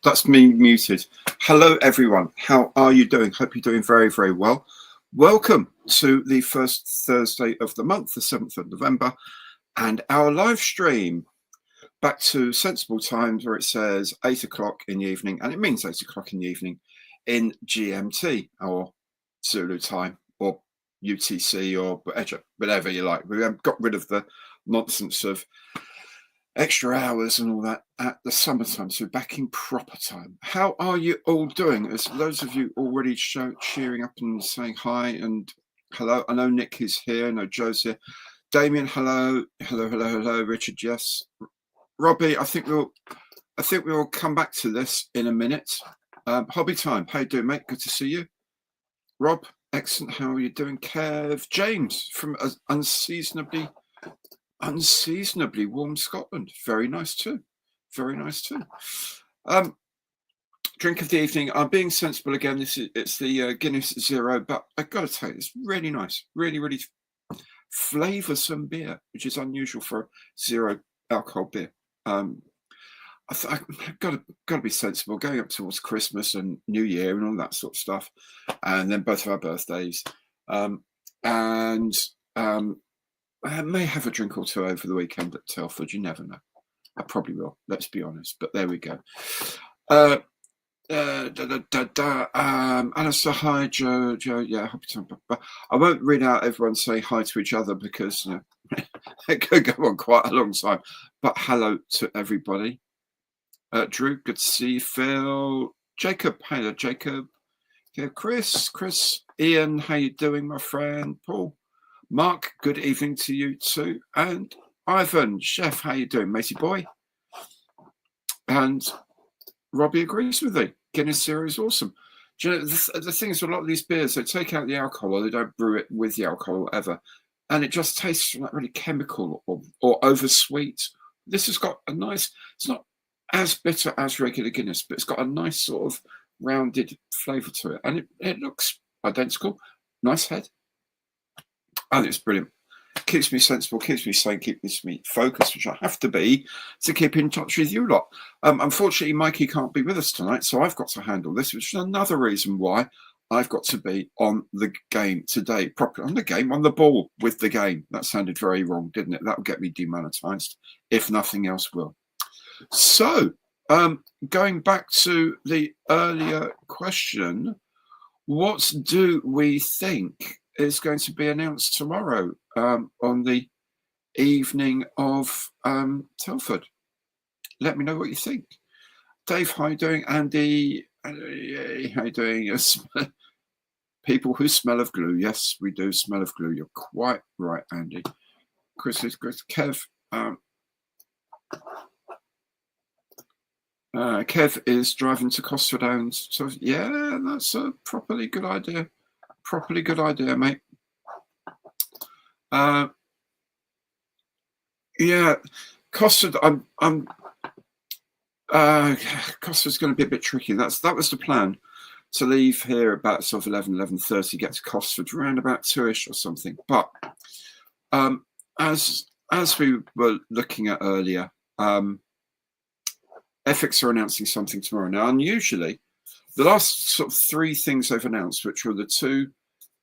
That's me muted. Hello, everyone. How are you doing? Hope you're doing very, very well. Welcome to the first Thursday of the month, the 7th of November, and our live stream back to sensible times where it says 8 o'clock in the evening, and it means 8 o'clock in the evening in GMT or Zulu time or UTC or whatever you like. We got rid of the nonsense of extra hours and all that at the summertime, so back in proper time. How are you all doing? There's loads of you already cheering up and saying hi and hello. I know Nick is here. I know Joe's here. Damien, hello. Hello. Richard, yes. Robbie, I think we'll come back to this in a minute. Hobby time. How you doing, mate? Good to see you. Rob, excellent. How are you doing? Kev, James from unseasonably warm Scotland. Very nice too. Drink of the evening. I'm being sensible again. It's the Guinness Zero, but I gotta tell you, it's really nice. Really flavoursome beer, which is unusual for zero alcohol beer. I've got to be sensible going up towards Christmas and New Year and all that sort of stuff, and then both of our birthdays, I may have a drink or two over the weekend at Telford. You never know. I probably will. Let's be honest. But there we go. Alistair, hi, Joe. Yeah, happy time. But I won't read out everyone saying hi to each other because it could go on quite a long time. But hello to everybody. Drew, good to see you. Phil, Jacob, hello, Jacob. Yeah, Chris, Ian, how you doing, my friend? Paul, Mark, good evening to you too. And Ivan, Chef, how you doing, matey boy? And Robbie agrees with me. Guinness Zero is awesome. Do you know, the thing is, a lot of these beers, they take out the alcohol or they don't brew it with the alcohol or whatever. And it just tastes like really chemical or oversweet. This has got a nice, it's not as bitter as regular Guinness, but it's got a nice sort of rounded flavour to it. And it looks identical. Nice head. I think it's brilliant. Keeps me sensible, keeps me sane, keeps me focused, which I have to be to keep in touch with you lot. Unfortunately, Mikey can't be with us tonight, so I've got to handle this, which is another reason why I've got to be on the game today. Properly on the game, on the ball with the game. That sounded very wrong, didn't it? That'll get me demonetised, if nothing else will. So, going back to the earlier question, what do we think is going to be announced tomorrow on the evening of Telford? Let me know what you think. Dave, how you doing? Andy, how you doing? Yes. People who smell of glue. Yes, we do smell of glue. You're quite right, Andy. Chris, Kev. Kev is driving to Costa Downs. So yeah, that's a properly good idea. Mate. Yeah, Costa. Costa's going to be a bit tricky. That was the plan, to leave here about sort of 11:30, get to Cosford around about 2ish or something. But as we were looking at earlier, Airfix are announcing something tomorrow. Now, unusually, the last sort of 3 things they've announced, which were the 2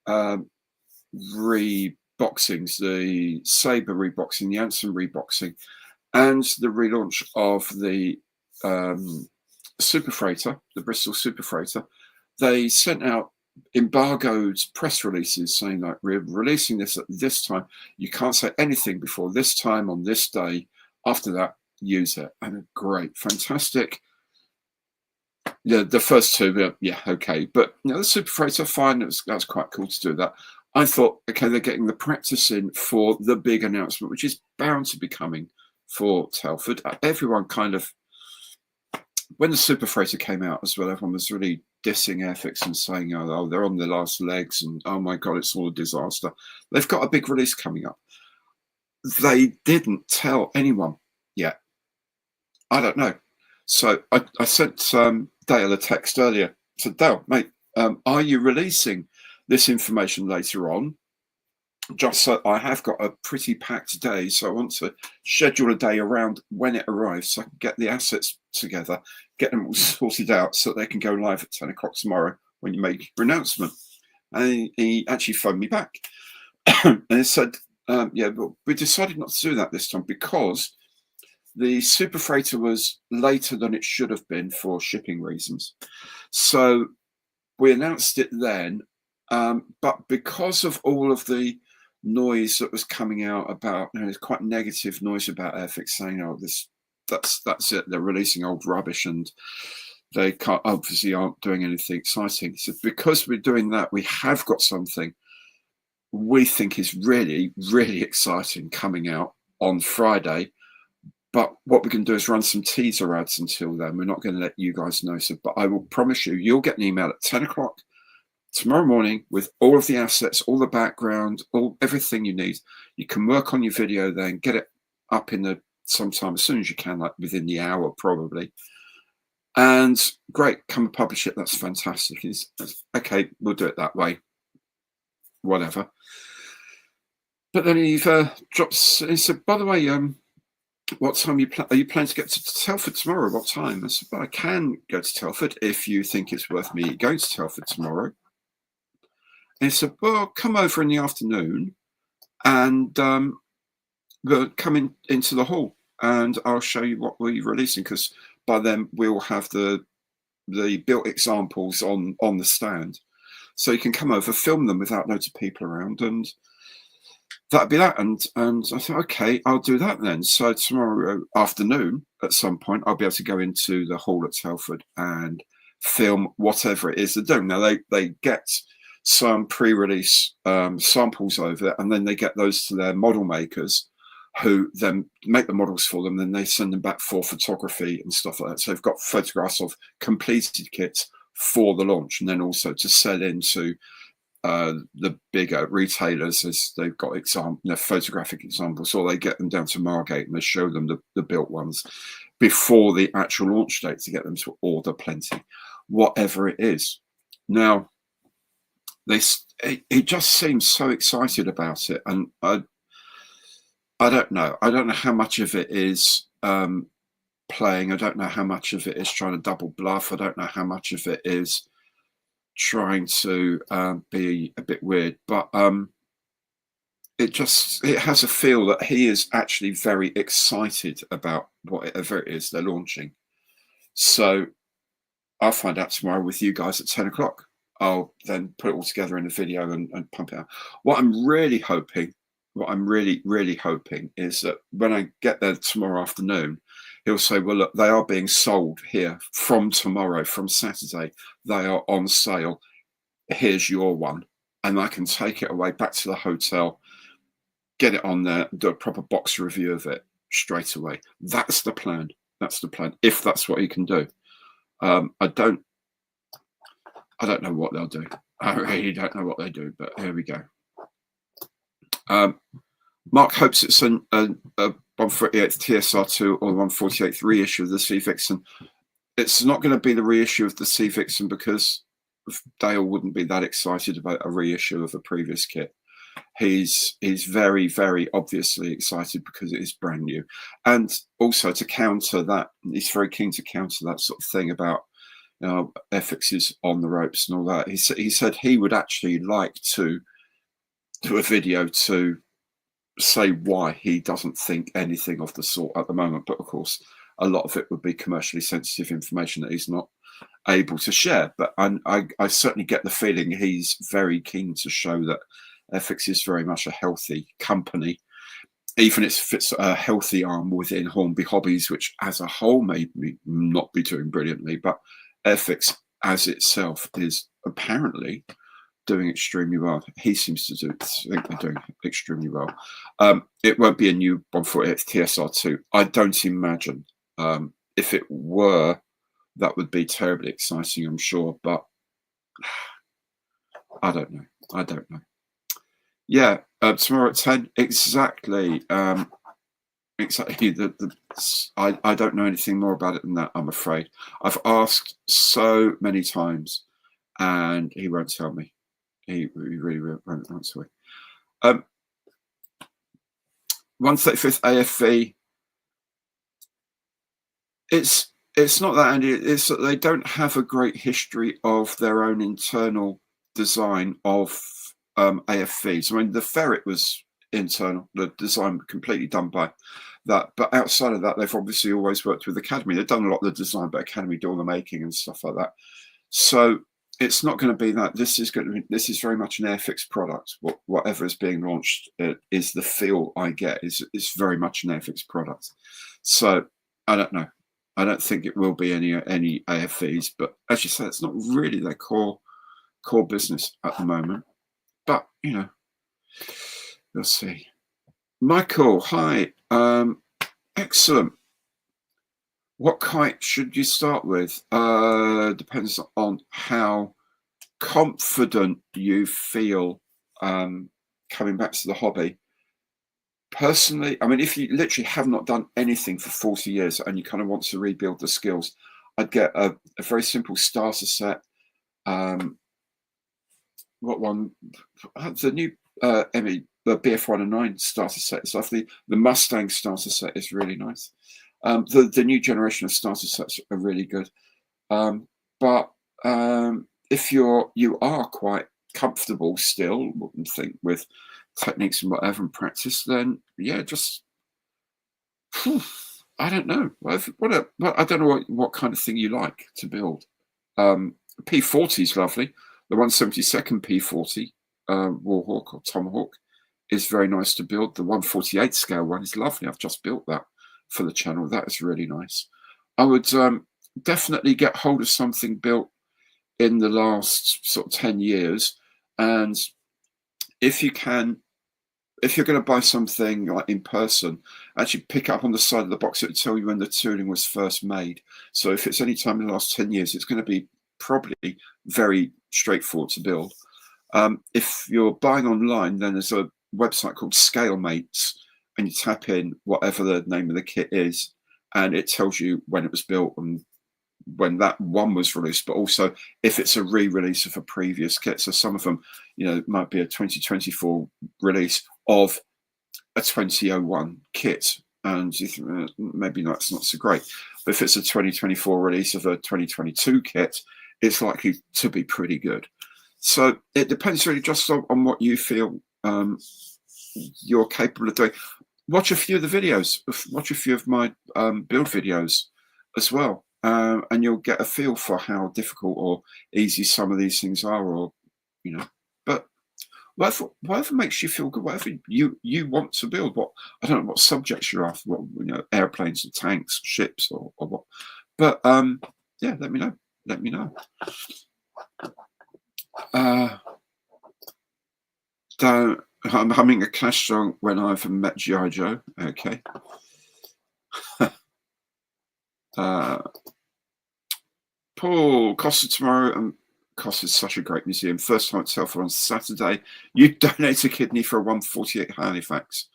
reboxings, the Sabre reboxing, the Anson reboxing, and the relaunch of the Super Freighter, the Bristol Super Freighter, they sent out embargoed press releases saying like, we're releasing this at this time. You can't say anything before this time on this day. After that, use it. And great, fantastic. Yeah, the first 2, yeah, okay. But the Super Freighter, fine. That's quite cool to do that. I thought, okay, they're getting the practice in for the big announcement, which is bound to be coming for Telford. Everyone kind of, when the Super Freighter came out as well, everyone was really dissing Airfix and saying, oh, they're on their last legs and oh my God, it's all a disaster. They've got a big release coming up. They didn't tell anyone yet. I don't know. So I sent Dale a text earlier. I said, Dale, mate, are you releasing this information later on? Just so I have got a pretty packed day, so I want to schedule a day around when it arrives so I can get the assets together, get them all sorted out so they can go live at 10 o'clock tomorrow when you make your announcement. And he actually phoned me back and he said, yeah, but we decided not to do that this time because the super freighter was later than it should have been for shipping reasons. So we announced it then, but because of all of the noise that was coming out about, there's quite negative noise about Airfix saying, oh, that's it, they're releasing old rubbish and they obviously aren't doing anything exciting. So because we're doing that, we have got something we think is really, really exciting coming out on Friday. But what we can do is run some teaser ads until then. We're not going to let you guys know. So, but I will promise you, you'll get an email at 10 o'clock tomorrow morning with all of the assets, all the background, everything you need. You can work on your video then, get it up in the sometime as soon as you can, like within the hour probably. And great, come and publish it. That's fantastic. Okay, we'll do it that way. Whatever. But then he drops. He said, by the way, what time are you planning to get to Telford tomorrow? What time? I said, well, I can go to Telford if you think it's worth me going to Telford tomorrow. And he said, well, come over in the afternoon and we'll come into the hall and I'll show you what we're releasing, because by then we'll have the built examples on the stand. So you can come over, film them without loads of people around, and that'd be that. And I thought, okay, I'll do that then. So tomorrow afternoon at some point, I'll be able to go into the hall at Telford and film whatever it is they're doing. Now they get some pre-release samples over it, and then they get those to their model makers, who then make the models for them. Then they send them back for photography and stuff like that. So they've got photographs of completed kits for the launch, and then also to sell into the bigger retailers as they've got photographic examples, or they get them down to Margate and they show them the built ones before the actual launch date to get them to order plenty, whatever it is. Now, he just seems so excited about it, and I don't know. I don't know how much of it is playing. I don't know how much of it is trying to double bluff. I don't know how much of it is trying to be a bit weird, but it has a feel that he is actually very excited about whatever it is they're launching. So I'll find out tomorrow with you guys at 10 o'clock. I'll then put it all together in a video and pump it out. What I'm really hoping is that when I get there tomorrow afternoon, he'll say, well, look, they are being sold here from tomorrow, from Saturday. They are on sale. Here's your one. And I can take it away back to the hotel, get it on there, do a proper box review of it straight away. That's the plan. That's the plan, if that's what he can do. I don't know what they'll do. I really don't know what they do, but here we go. Mark hopes it's a 148th TSR2 or 148th reissue of the Sea Vixen. It's not going to be the reissue of the Sea Vixen because Dale wouldn't be that excited about a reissue of a previous kit. He's very, very obviously excited because it is brand new. And also to counter that, he's very keen to counter that sort of thing about Airfix is on the ropes and all that. He said he would actually like to do a video to say why he doesn't think anything of the sort at the moment, but of course a lot of it would be commercially sensitive information that he's not able to share. But I certainly get the feeling he's very keen to show that Airfix is very much a healthy company, even if it's a healthy arm within Hornby Hobbies, which as a whole may not be doing brilliantly, but Airfix as itself is apparently doing extremely well. He seems to think they're doing extremely well. It won't be a new 148th TSR2. I don't imagine. If it were, that would be terribly exciting, I'm sure. But I don't know. Yeah, tomorrow at 10, exactly. Exactly. I don't know anything more about it than that, I'm afraid. I've asked so many times, and he won't tell me. He really won't answer me. 135th AFV. It's It's not that, Andy. It's that they don't have a great history of their own internal design of AFVs. I mean, the ferret was internal, the design completely done by that. But outside of that, they've obviously always worked with Academy. They've done a lot of the design, but Academy do all the making and stuff like that. So it's not going to be that. This is this is very much an Airfix product. Whatever is being launched is the feel I get. Is very much an Airfix product. So I don't know. I don't think it will be any AFVs, but as you say, it's not really their core business at the moment. But you know, we'll see. Michael, hi. Excellent. What kite should you start with? Depends on how confident you feel coming back to the hobby. Personally, I mean, if you literally have not done anything for 40 years and you kind of want to rebuild the skills, I'd get a very simple starter set. What one? The new Emmy, the BF109 starter set is lovely. The Mustang starter set is really nice. The new generation of starter sets are really good. But if you are quite comfortable still, I think, with techniques and whatever and practice, then yeah, just I don't know. I don't know what kind of thing you like to build. P40 is lovely. The 172nd P40 Warhawk or Tomahawk is very nice to build. The 148 scale one is lovely. I've just built that for the channel. That is really nice. I would definitely get hold of something built in the last sort of 10 years. And if you can, if you're going to buy something like in person, actually pick up on the side of the box. It would tell you when the tooling was first made. So if it's any time in the last 10 years, it's going to be probably very straightforward to build. If you're buying online, then there's a website called ScaleMates, and you tap in whatever the name of the kit is, and it tells you when it was built and when that one was released, but also if it's a re-release of a previous kit. So some of them, you know, it might be a 2024 release of a 2001 kit, and you think maybe that's not so great. But if it's a 2024 release of a 2022 kit, it's likely to be pretty good. So it depends really just on what you feel you're capable of doing. Watch a few of the videos. Watch a few of my build videos as well. And you'll get a feel for how difficult or easy some of these things are, or you know. But whatever makes you feel good, whatever you want to build. What I don't know what subjects you're after, what, you know, airplanes or tanks, ships, or what. But yeah, let me know. Let me know. I'm humming a Clash song when I've met G.I. Joe. Okay. Paul, Costa tomorrow, and Costa's such a great museum. First time at Telford on Saturday. You donate a kidney for a 148 Halifax.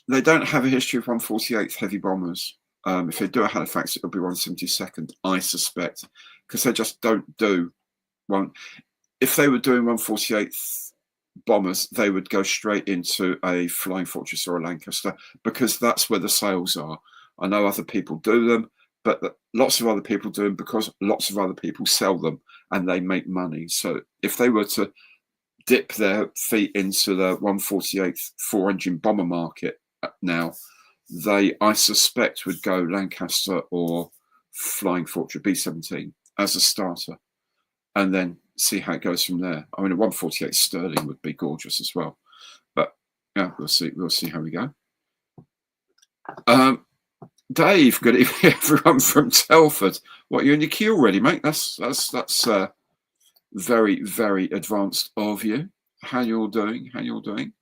They don't have a history of 148th heavy bombers. If they do a Halifax, it'll be 172nd, I suspect, because they just don't do one. If they were doing 148th bombers, they would go straight into a Flying Fortress or a Lancaster, because that's where the sales are. I know other people do them, but lots of other people do them because lots of other people sell them and they make money. So if they were to dip their feet into the 148th four-engine bomber market now, they, I suspect, would go Lancaster or Flying Fortress B-17 as a starter, and then see how it goes from there. I mean, a 148 Sterling would be gorgeous as well, but yeah, we'll see. We'll see how we go. Dave, good evening, everyone from Telford. What, you're in your queue already, mate? That's very, very advanced of you. How you're doing? How you're doing?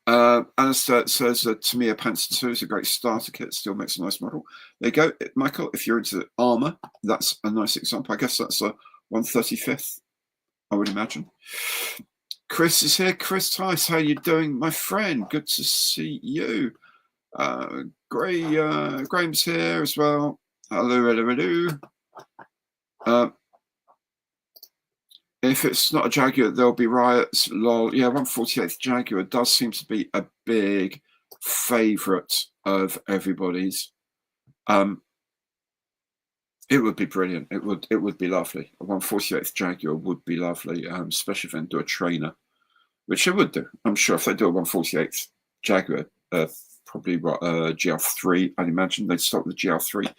Alistair says Tamiya Panzer 2 is a great starter kit. Still makes a nice model. There you go, Michael. If you're into armor, that's a nice example. I guess that's a 135th, I would imagine. Chris is here. Chris Tice, how you doing, my friend? Good to see you. Graham's here as well. Hello, hello, hello. If it's not a Jaguar, there'll be riots. Lol. Yeah, 148th Jaguar does seem to be a big favourite of everybody's. It would be brilliant. It would be lovely. A 148th Jaguar would be lovely, especially if they do a trainer, which they would do. I'm sure if they do a 148th Jaguar, probably GL3, I'd imagine they'd start with the GL3,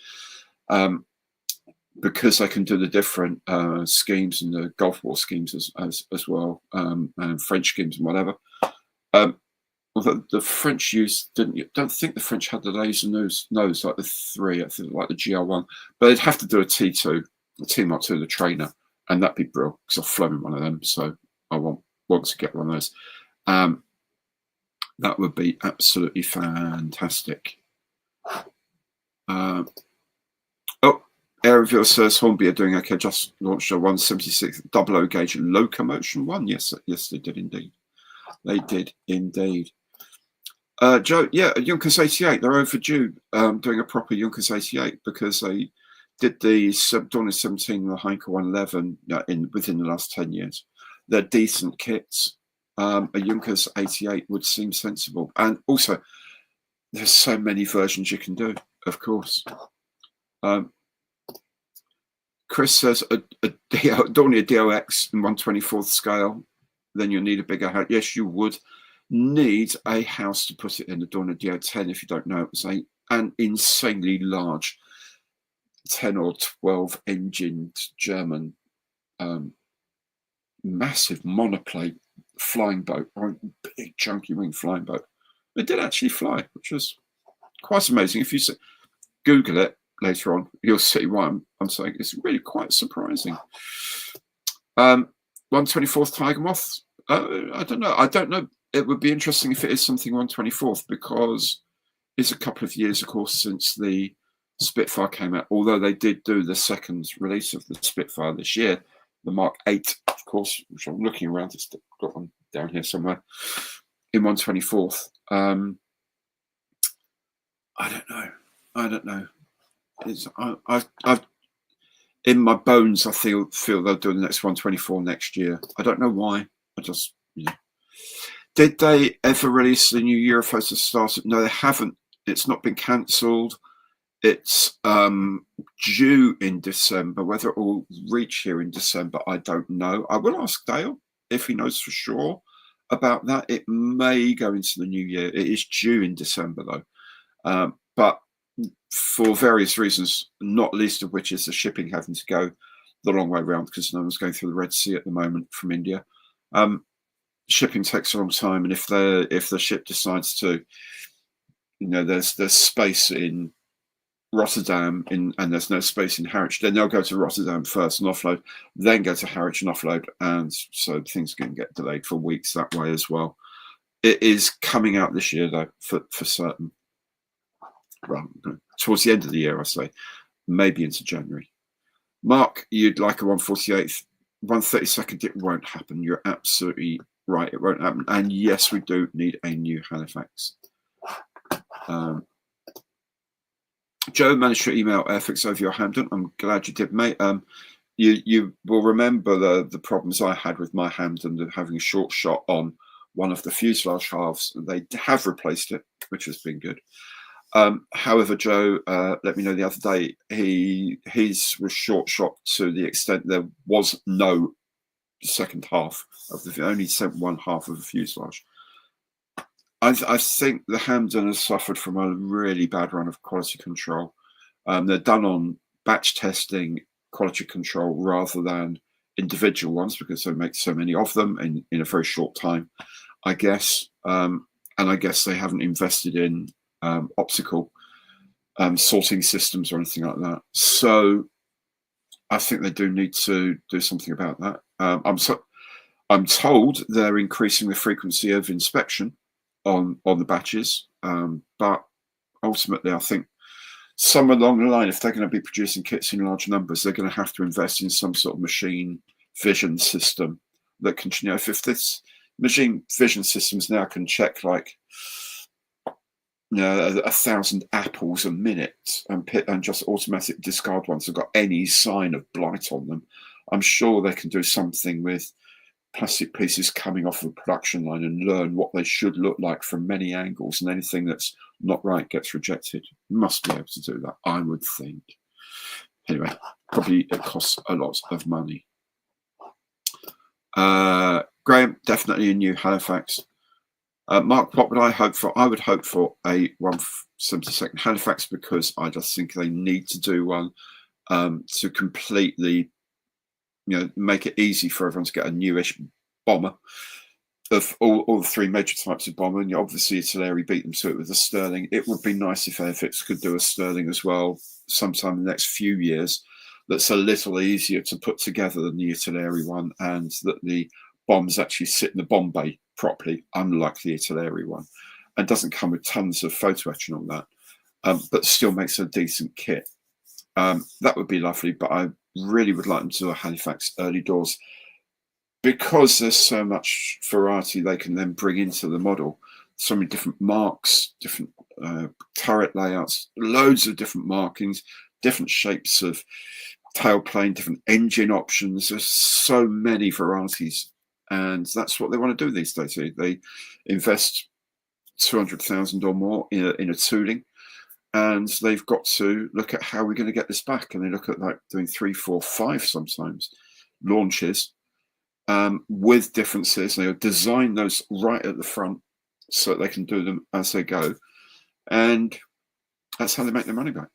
because they can do the different schemes and the Gulf War schemes as well, and French schemes and whatever. Although the French don't think the French had the laser nose like the 3, I think like the GL1, but they'd have to do a T2, the T Mark 2, the trainer, and that'd be brilliant because I've flown in one of them, so I want to get one of those. That would be absolutely fantastic. Oh, Air Review says Hornby are doing okay. Just launched a 176 00 gauge locomotion one. Yes, they did indeed. They did indeed. Joe, yeah, Junkers 88. They're overdue doing a proper Junkers 88 because they did the Dornier 17 and the Heinkel 111 within the last 10 years. They're decent kits. A Junkers 88 would seem sensible, and also there's so many versions you can do. Of course. Chris says a Dornier DOX in 1/24th scale, then you'll need a bigger house. Yes, you would need a house to put it in. The Dornier DO10, if you don't know, it was an insanely large 10 or 12 engined German massive monoplane flying boat, or a big chunky wing flying boat. It did actually fly, which was quite amazing. If you Google it later on, you'll see why I'm saying it's really quite surprising. 1/24th Tiger Moth. I don't know. It would be interesting if it is something 1/24th, because it's a couple of years, of course, since the Spitfire came out. Although they did do the second release of the Spitfire this year, the Mark 8, of course, which I'm looking around. It's got one down here somewhere in 1/24th. I don't know. I've in my bones, I feel they'll do the next 1/24 next year. I don't know why. Did they ever release the new Eurofighter starter? No, they haven't. It's not been cancelled. It's due in December. Whether it will reach here in December, I don't know. I will ask Dale if he knows for sure about that. It may go into the new year. It is due in December, though. But for various reasons, not least of which is the shipping having to go the long way around, because no one's going through the Red Sea at the moment from India. Shipping takes a long time, and if the ship decides to, there's space in Rotterdam and there's no space in Harwich, then they'll go to Rotterdam first and offload, then go to Harwich and offload, and so things can get delayed for weeks that way as well. It is coming out this year, though, for certain. Well, towards the end of the year, I say, maybe into January. Mark, you'd like a 1/48th, 1/32nd. It won't happen. You're absolutely right. It won't happen. And yes, we do need a new Halifax. Joe managed to email Airfix over your Hamden. I'm glad you did, mate. You will remember the problems I had with my Hamden, having a short shot on one of the fuselage halves. They have replaced it, which has been good. However, Joe let me know the other day his was short shot to the extent there was no second half of only sent one half of the fuselage. I think the Hamden has suffered from a really bad run of quality control. They're done on batch testing quality control rather than individual ones, because they make so many of them in a very short time, I guess. And I guess they haven't invested in optical sorting systems or anything like that. So I think they do need to do something about that. I'm told they're increasing the frequency of inspection on the batches, but ultimately I think somewhere along the line, if they're going to be producing kits in large numbers, they're going to have to invest in some sort of machine vision system that can, if this machine vision systems now can check like 1,000 apples a minute and just automatic discard ones that got any sign of blight on them, I'm sure they can do something with plastic pieces coming off the production line and learn what they should look like from many angles, and anything that's not right gets rejected. Must be able to do that, I would think. Anyway, probably it costs a lot of money. Graham, definitely a new Halifax. Mark, what would I hope for? I would hope for a 172nd Halifax, because I just think they need to do one to completely, make it easy for everyone to get a newish bomber of all the three major types of bomber. And obviously Italeri beat them to it with the Sterling. It would be nice if Airfix could do a Sterling as well sometime in the next few years that's a little easier to put together than the Italeri one, and that the bombs actually sit in the bomb bay properly, unlike the Italeri one, and doesn't come with tons of photo etching on that, but still makes a decent kit. That would be lovely, but I really would like them to do a Halifax early doors, because there's so much variety they can then bring into the model. So many different marks, different turret layouts, loads of different markings, different shapes of tailplane, different engine options. There's so many varieties, and that's what they want to do these days. They invest 200,000 or more in a tooling, and they've got to look at how we're going to get this back. And they look at like doing 3, 4, 5 sometimes launches with differences. They'll design those right at the front so that they can do them as they go, and that's how they make their money back,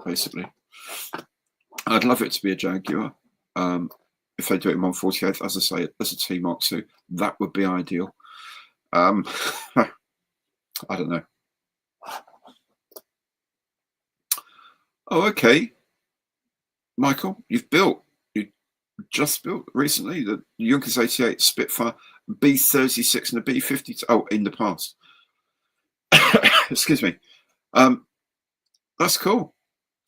basically. I'd love it to be a Jaguar. If they do it in 148, as I say, as a T Mark II, that would be ideal. I don't know. Oh, okay. Michael, you just built recently the Junkers 88 Spitfire B36 and a B52. Oh, in the past. Excuse me. That's cool.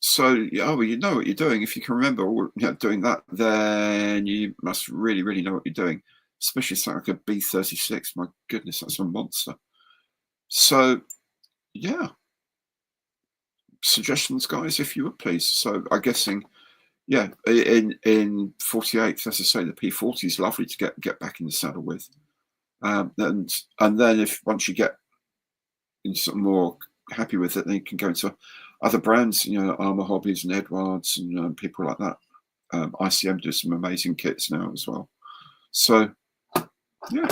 So, well, you know what you're doing. If you can remember doing that, then you must really, really know what you're doing. Especially something like a B36. My goodness, that's a monster. So, yeah. Suggestions, guys, if you would, please. So, I'm guessing, yeah, in 48, as I say, the P40 is lovely to get back in the saddle with. And then if once you get sort of more happy with it, then you can go into other brands, Armour Hobbies and Edwards and people like that. ICM do some amazing kits now as well. So, yeah.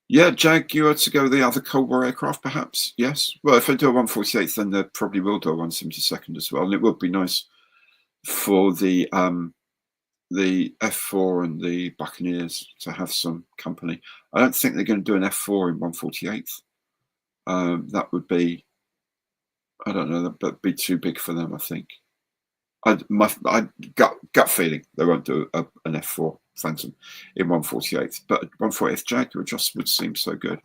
Yeah, Jaguar to go with the other Cold War aircraft, perhaps. Yes. Well, if they do a 148th, then they probably will do a 172nd as well. And it would be nice for the F4 and the Buccaneers to have some company. I don't think they're going to do an F4 in 148th. That would be, I don't know, that would be too big for them, I think. My gut feeling they won't do an F4 Phantom in 148th, but 148th Jaguar just would seem so good.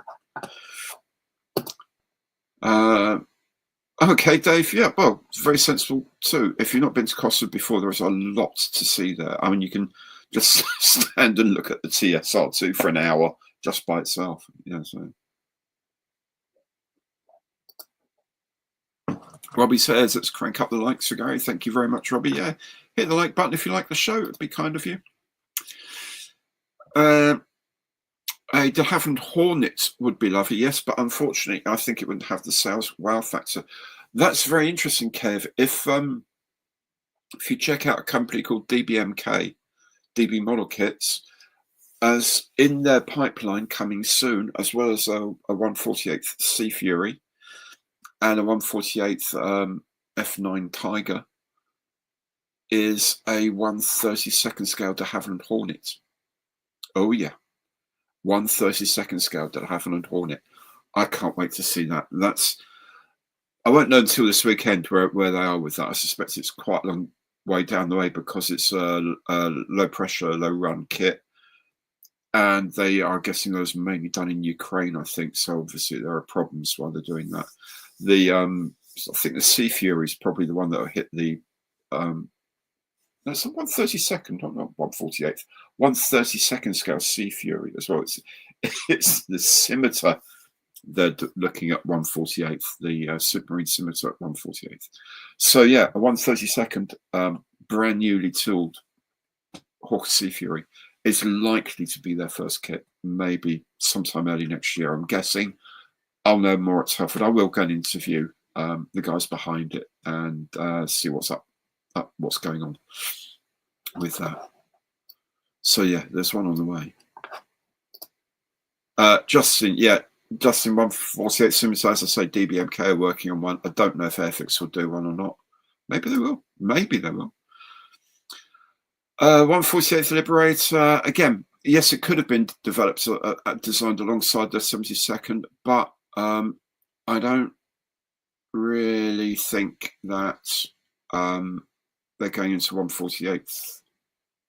Okay, Dave. Yeah, well, it's very sensible too. If you've not been to Costa before, there is a lot to see there. I mean, you can just stand and look at the TSR2 for an hour just by itself. So. Robbie says, let's crank up the likes for Gary. Thank you very much, Robbie. Yeah, hit the like button if you like the show. It'd be kind of you. A de Havilland Hornet would be lovely, yes, but unfortunately, I think it wouldn't have the sales wow factor. That's very interesting, Kev. If you check out a company called DBMK, DB Model Kits, as in their pipeline coming soon, as well as a 148th Sea Fury and a 148th F9 Tiger, is a 1/32nd scale de Havilland Hornet. Oh yeah, 1/32nd scale de Havilland Hornet. I can't wait to see that. I won't know until this weekend where they are with that. I suspect it's quite a long way down the way because it's a low pressure, low run kit, and they are guessing those mainly done in Ukraine, I think. So obviously there are problems while they're doing that. I think the Sea Fury is probably the one that will hit the. That's a 1/32nd, not 1/48th. 1/32nd scale Sea Fury as well. It's the Scimitar. They're looking at 1/48th, the submarine Scimitar at 1/48th. So yeah, a 1/32nd, brand newly tooled Hawker Sea Fury is likely to be their first kit, maybe sometime early next year, I'm guessing. I'll know more at Telford. I will go and interview the guys behind it and see what's what's going on with that. So yeah, there's one on the way. Justin 148 Simmons, as I say, DBMK are working on one. I don't know if Airfix will do one or not. Maybe they will. 148th Liberator, again, yes, it could have been developed, designed alongside the 72nd, but I don't really think that they're going into 148th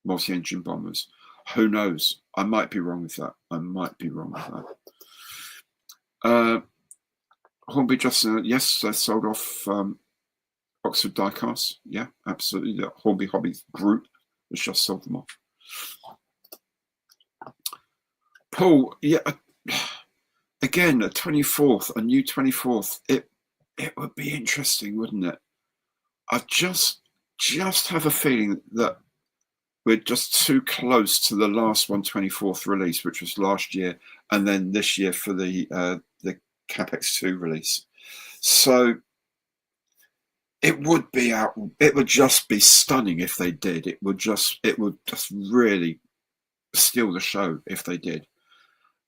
multi-engine bombers. Who knows? I might be wrong with that. Hornby Justin, yes, they sold off Oxford Diecast. Yeah, absolutely. The Hornby Hobby Group has just sold them off. Paul, yeah, again, a 24th, a new 24th. It would be interesting, wouldn't it? I just have a feeling that we're just too close to the last 124th release, which was last year, and then this year for the Capex 2 release. So it would just be stunning if they did. It would just really steal the show if they did.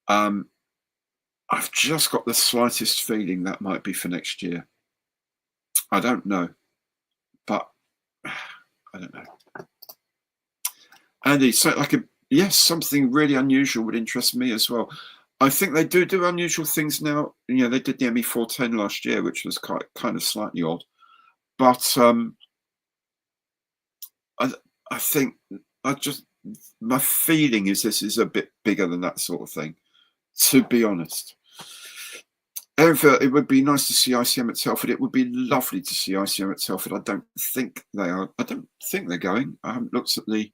I've just got the slightest feeling that might be for next year. I don't know, but I don't know. Andy, so something really unusual would interest me as well. I think they do unusual things now. You know, they did the ME410 last year, which was kind of slightly odd. But I think my feeling is this is a bit bigger than that sort of thing, to be honest. However, it would be nice to see ICM at Telford. It would be lovely to see ICM at Telford. I don't think they are. I don't think they're going. I haven't looked at the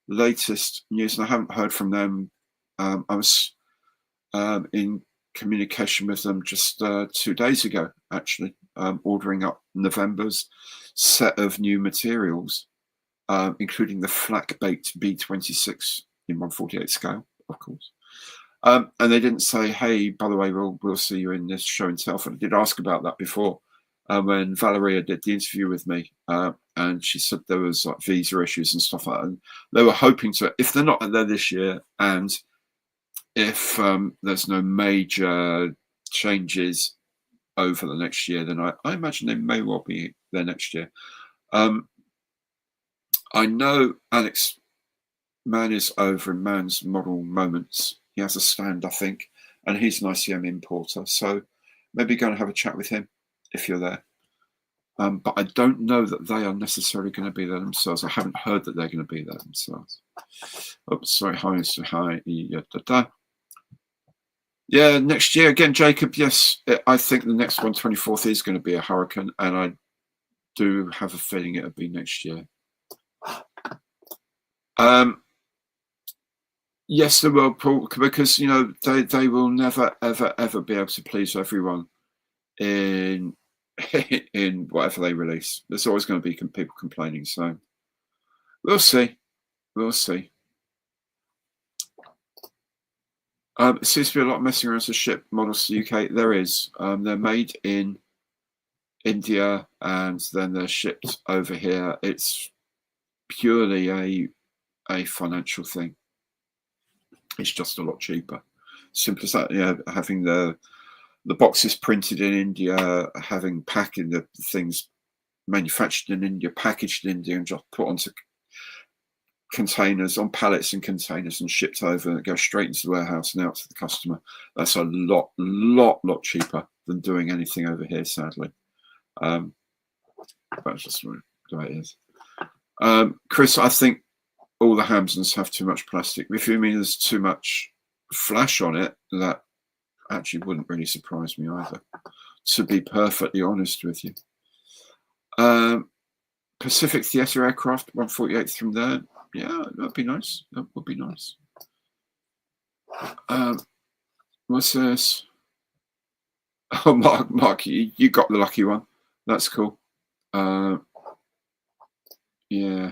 latest news and I haven't heard from them. I was in communication with them just 2 days ago, actually, ordering up November's set of new materials, including the flak-baked B26 in 148 scale, of course. And they didn't say, hey, by the way, we'll see you in this show in Telford. I did ask about that before when Valeria did the interview with me, and she said there was like visa issues and stuff like that. And they were hoping to, if they're not there this year, and if there's no major changes over the next year, then I imagine they may well be there next year. I know Alex Mann is over in Mann's Model Moments. He has a stand, I think, and he's an ICM importer. So maybe go and have a chat with him if you're there. But I don't know that they are necessarily going to be there themselves. I haven't heard that they're going to be there themselves. Oh, sorry. Hi. Yeah, next year again, Jacob. Yes, I think the next 124th is going to be a Hurricane, and I do have a feeling it'll be next year. Yes, they will, Paul, because you know they will never ever be able to please everyone in whatever they release. There's always going to be people complaining, so we'll see. It seems to be a lot of messing around to ship models to the UK. There is. They're made in India and then they're shipped over here. It's purely a financial thing. It's just a lot cheaper. Simple as that. Yeah, having the boxes printed in India, having packing the things manufactured in India, packaged in India, and just put onto containers, on pallets and containers, and shipped over, and it goes straight into the warehouse and out to the customer. That's a lot cheaper than doing anything over here, sadly. That's just the way it is. Chris, I think all the Hamsons have too much plastic. If you mean there's too much flash on it, that actually wouldn't really surprise me either, to be perfectly honest with you. Pacific Theatre Aircraft 148th from there. Yeah, that'd be nice. That would be nice. What's this? Oh, Mark, you got the lucky one. That's cool. Yeah.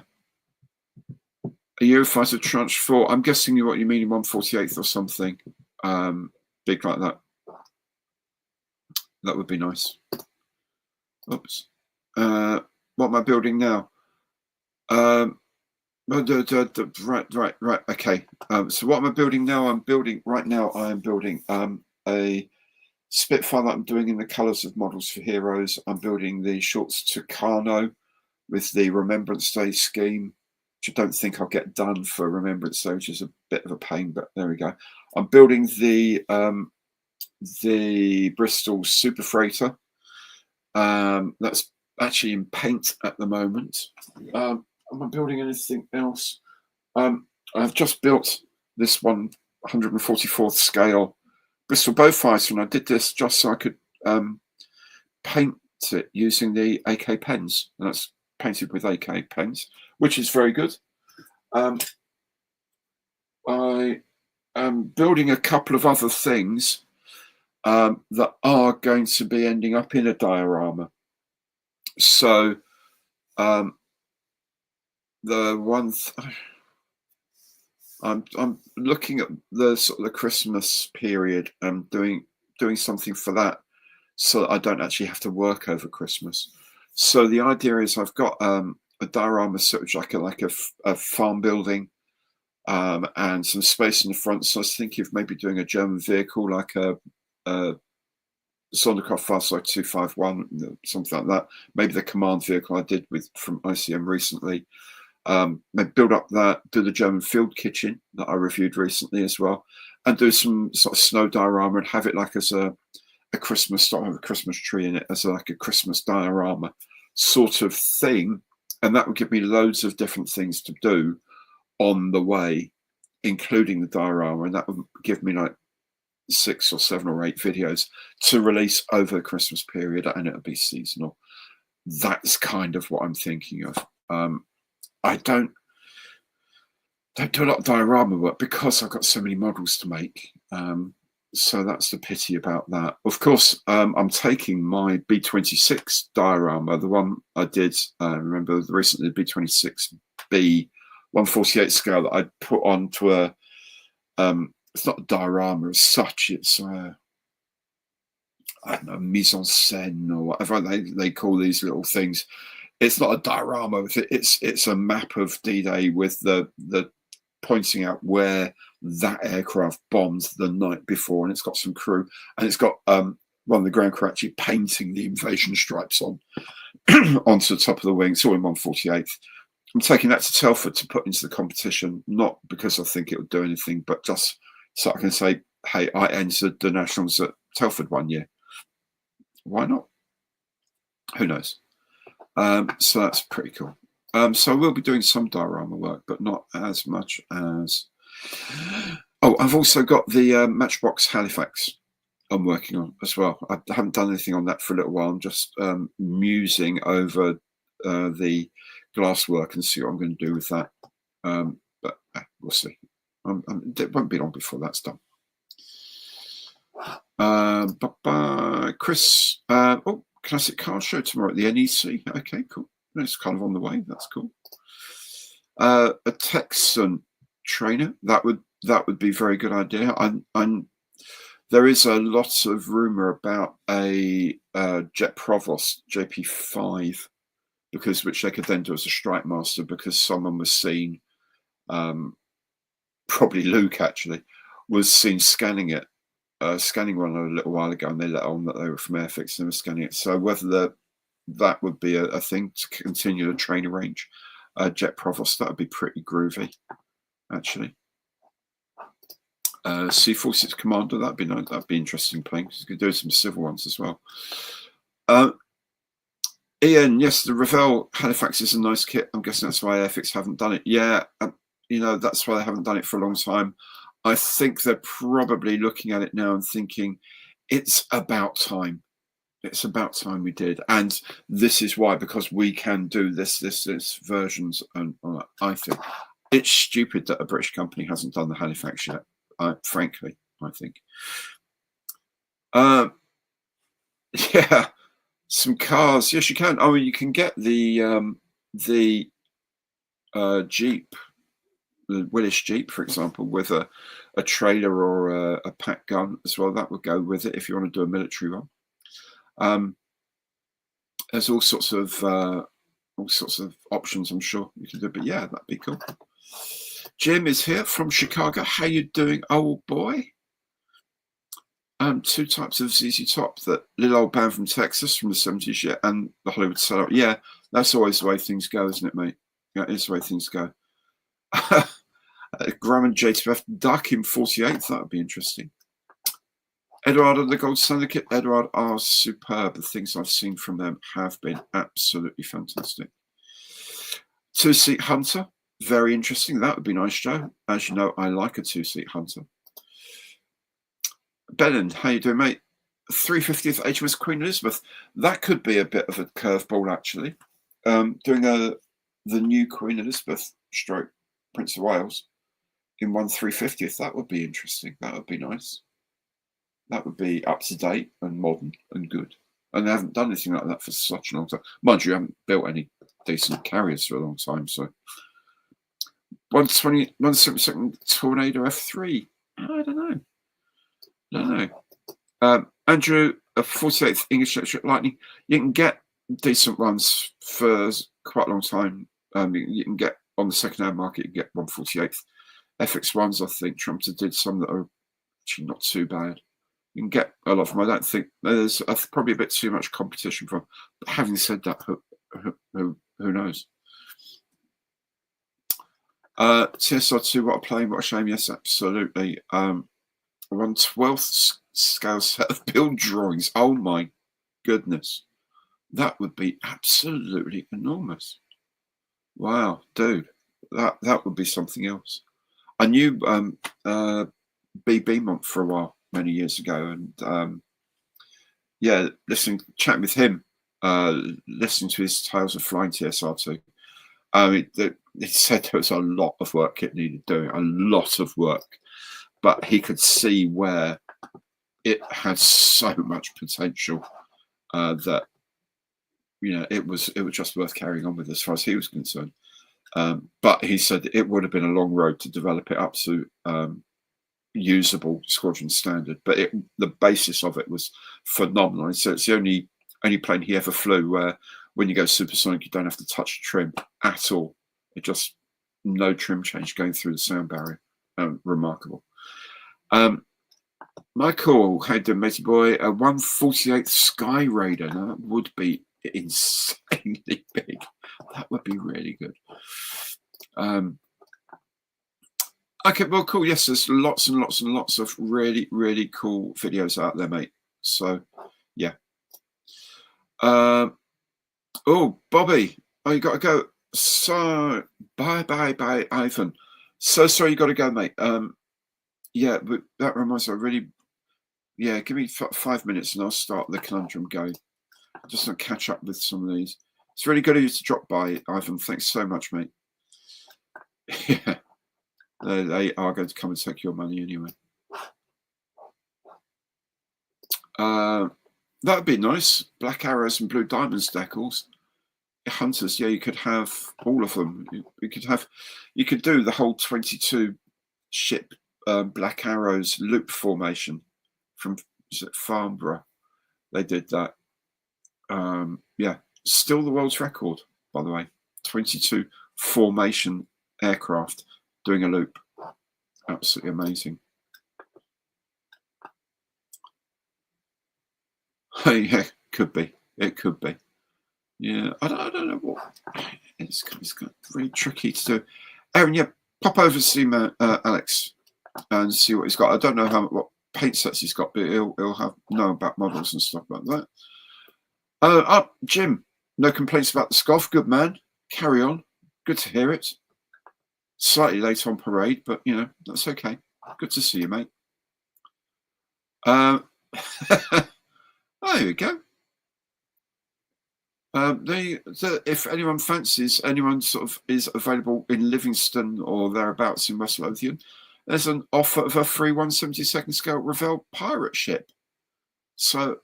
A Eurofighter Tranche 4. I'm guessing what you mean in 1/48 or something. Big like that. That would be nice. Oops. What am I building now? Right. Okay. So what am I building now? I am building a Spitfire that I'm doing in the colours of Models for Heroes. I'm building the shorts Tucano with the Remembrance Day scheme, which I don't think I'll get done for Remembrance Day, which is a bit of a pain, but there we go. I'm building the Bristol Super Freighter. That's actually in paint at the moment. Am I building anything else? I've just built this 144th scale Bristol Bowfighter, and I did this just so I could paint it using the AK pens, and that's painted with AK pens, which is very good. I am building a couple of other things that are going to be ending up in a diorama. So the one I'm looking at the sort of the Christmas period and doing something for that, so that I don't actually have to work over Christmas. So the idea is I've got a diorama sort of like a farm building and some space in the front. So I was thinking of maybe doing a German vehicle like a Sonderkraft Fahrzeug 251, something like that. Maybe the command vehicle I did from ICM recently. Maybe build up that, do the German field kitchen that I reviewed recently as well, and do some sort of snow diorama and have it like as a Christmas, start with a Christmas tree in it as like a Christmas diorama sort of thing. And that would give me loads of different things to do on the way, including the diorama. And that would give me like 6 or 7 or 8 videos to release over the Christmas period, and it'll be seasonal. That's kind of what I'm thinking of. I don't do a lot of diorama work because I've got so many models to make. So that's the pity about that. Of course, I'm taking my B26 diorama, the one I did, remember recently, the B26B 1/48 scale that I put onto a, it's not a diorama as such, it's I don't know, mise en scène or whatever they call these little things. It's not a diorama with it. It's a map of D-Day with the pointing out where that aircraft bombed the night before, and it's got some crew, and it's got one of the ground crew actually painting the invasion stripes on onto the top of the wing. It's all in 1/48. I'm taking that to Telford to put into the competition, not because I think it would do anything, but just so I can say, hey, I entered the nationals at Telford one year. Why not? Who knows? So that's pretty cool. So we'll be doing some diorama work, but not as much as. Oh, I've also got the Matchbox Halifax I'm working on as well. I haven't done anything on that for a little while. I'm just musing over the glass work and see what I'm going to do with that. But we'll see. It won't be long before that's done. Chris, Classic Car Show tomorrow at the NEC. Okay, cool. It's kind of on the way. That's cool. A Texan trainer, that would be a very good idea. There is a lot of rumor about a Jet Provost JP5, because which they could then do as a strike master, because someone was seen, probably Luke actually, was seen scanning it. Scanning one a little while ago, and they let on that they were from Airfix and they were scanning it. So whether that would be a thing to continue the trainer range, Jet Provost, that would be pretty groovy, actually. C46 Commander, that'd be nice. That'd be interesting playing, because you could do some civil ones as well. Ian, yes, the Revell Halifax is a nice kit. I'm guessing that's why Airfix haven't done it. Yeah, that's why they haven't done it for a long time. I think they're probably looking at it now and thinking, it's about time. It's about time we did. And this is why, because we can do this versions. And I think it's stupid that a British company hasn't done the Halifax yet. Frankly, I think. Yeah, some cars. Yes, you can. I mean, you can get the Jeep Willis Jeep, for example, with a trailer or a pack gun as well. That would go with it if you want to do a military one. There's all sorts of options, I'm sure you can do. But yeah, that'd be cool. Jim is here from Chicago. How you doing, old boy? Two types of ZZ Top, that little old band from Texas from the 70s, yeah, and the Hollywood sellout. Yeah, that's always the way things go, isn't it, mate? Yeah, it's the way things go. Graham and JTF Duck in 48th, that would be interesting. Edward and the Gold Standard Kit. Edward are superb. The things I've seen from them have been absolutely fantastic. Two-seat Hunter, very interesting. That would be nice, Joe. As you know, I like a two-seat Hunter. Bennett, how you doing, mate? 350th HMS Queen Elizabeth. That could be a bit of a curveball, actually. Doing the new Queen Elizabeth stroke Prince of Wales in 350th. That would be interesting. That would be nice. That would be up to date and modern and good. And they haven't done anything like that for such a long time. Mind you, haven't built any decent carriers for a long time. So 172nd Tornado F3. I don't know. Andrew, a 48th English Electric Lightning. You can get decent ones for quite a long time. You can get on the second-hand market. You can get 148th FX ones. I think Trumpter did some that are actually not too bad. You can get a lot from them. I don't think there's probably a bit too much competition from. But having said that, who knows? TSR2, what a plane, what a shame. Yes, absolutely. 1/12th scale set of build drawings. Oh my goodness, that would be absolutely enormous. Wow, dude, that would be something else. I knew BB Monk for a while, many years ago, and yeah, chatting with him, listening to his Tales of Flying TSR2. He said there was a lot of work it needed doing, a lot of work. But he could see where it had so much potential that it was just worth carrying on with as far as he was concerned. But he said it would have been a long road to develop it up to usable squadron standard. But the basis of it was phenomenal. So it's the only plane he ever flew where when you go supersonic, you don't have to touch the trim at all. It just no trim change going through the sound barrier. Remarkable. Michael, how you doing, matey boy? A 148th Sky Raider. Now, that would be insanely big. That would be really good. Okay, well, cool. Yes, there's lots and lots and lots of really, really cool videos out there, mate. So, yeah. Oh, Bobby. Oh, you got to go. So, bye, Ivan. So sorry you got to go, mate. Yeah, but that reminds me, give me 5 minutes and I'll start the conundrum going. Just to catch up with some of these. It's really good of you to drop by, Ivan. Thanks so much, mate. Yeah, they are going to come and take your money anyway. That'd be nice. Black Arrows and Blue Diamonds decals. Hunters, yeah, you could have all of them. You could do the whole 22 ship Black Arrows loop formation from Farnborough. They did that. Yeah, still the world's record, by the way. 22 formation aircraft doing a loop. Absolutely amazing. Yeah, could be. It could be. Yeah, I don't know what. It's really tricky to do. Aaron, yeah, pop over to see Alex and see what he's got. I don't know what paint sets he's got, but he'll know about models and stuff like that. Jim, no complaints about the scoff. Good man. Carry on. Good to hear it. Slightly late on parade, but that's okay. Good to see you, mate. There we go. If anyone fancies, anyone sort of is available in Livingston or thereabouts in West Lothian, there's an offer of a free 172nd scale Revell pirate ship. So,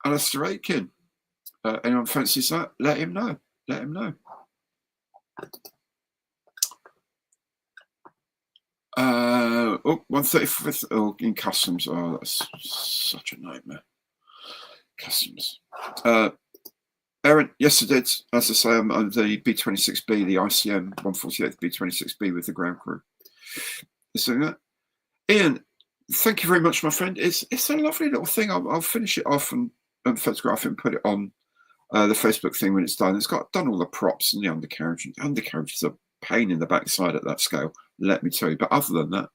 Alistair Aitken, anyone fancies that? Let him know. Let him know. Oh, 135th. Oh, in customs. Oh, that's such a nightmare. Customs. Aaron, yes, I did. As I say, I'm on the B26B, the ICM 148th B26B with the ground crew. So that, Ian, thank you very much, my friend. It's a lovely little thing. I'll finish it off and photograph it and put it on the Facebook thing when it's done. It's got done all the props and the undercarriage. And undercarriage is a pain in the backside at that scale, let me tell you. But other than that,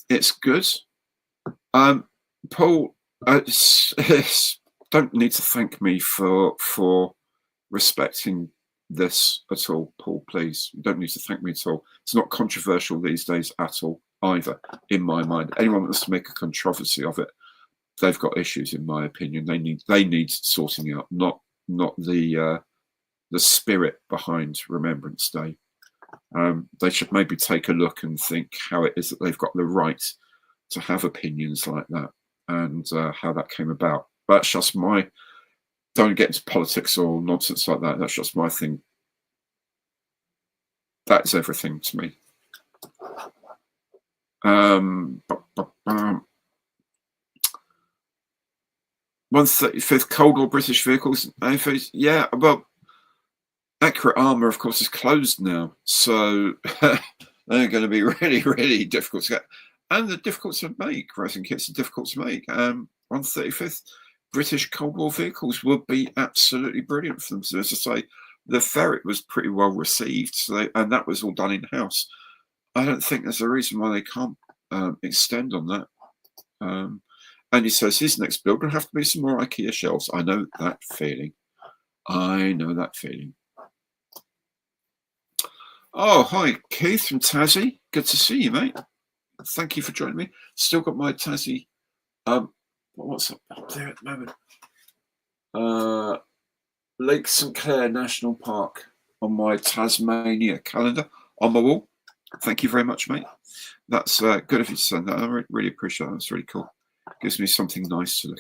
it's good. Paul, don't need to thank me for respecting this at all, Paul. Please, you don't need to thank me at all. It's not controversial these days at all, either, in my mind. Anyone that wants to make a controversy of it, they've got issues, in my opinion. They need sorting out, not the spirit behind Remembrance Day. They should maybe take a look and think how it is that they've got the right to have opinions like that, and how that came about. But that's just my, don't get into politics or nonsense like that. That's just my thing. That's everything to me. 135th Cold War British vehicles. Airfix. Yeah, well, Accurate Armour, of course, is closed now. So they're going to be really, really difficult to get. And they're difficult to make. Resin kits are difficult to make. 135th British Cold War vehicles would be absolutely brilliant for them. So, as I say, the Ferret was pretty well received. So and that was all done in-house. I don't think there's a reason why they can't extend on that. And he says his next build will have to be some more IKEA shelves. I know that feeling. I know that feeling. Oh, hi, Keith from Tassie. Good to see you, mate. Thank you for joining me. Still got my Tassie. What's up there at the moment? Lake St Clair National Park on my Tasmania calendar on my wall. Thank you very much, mate. That's good of you to send that. I really appreciate that. That's really cool. Gives me something nice to look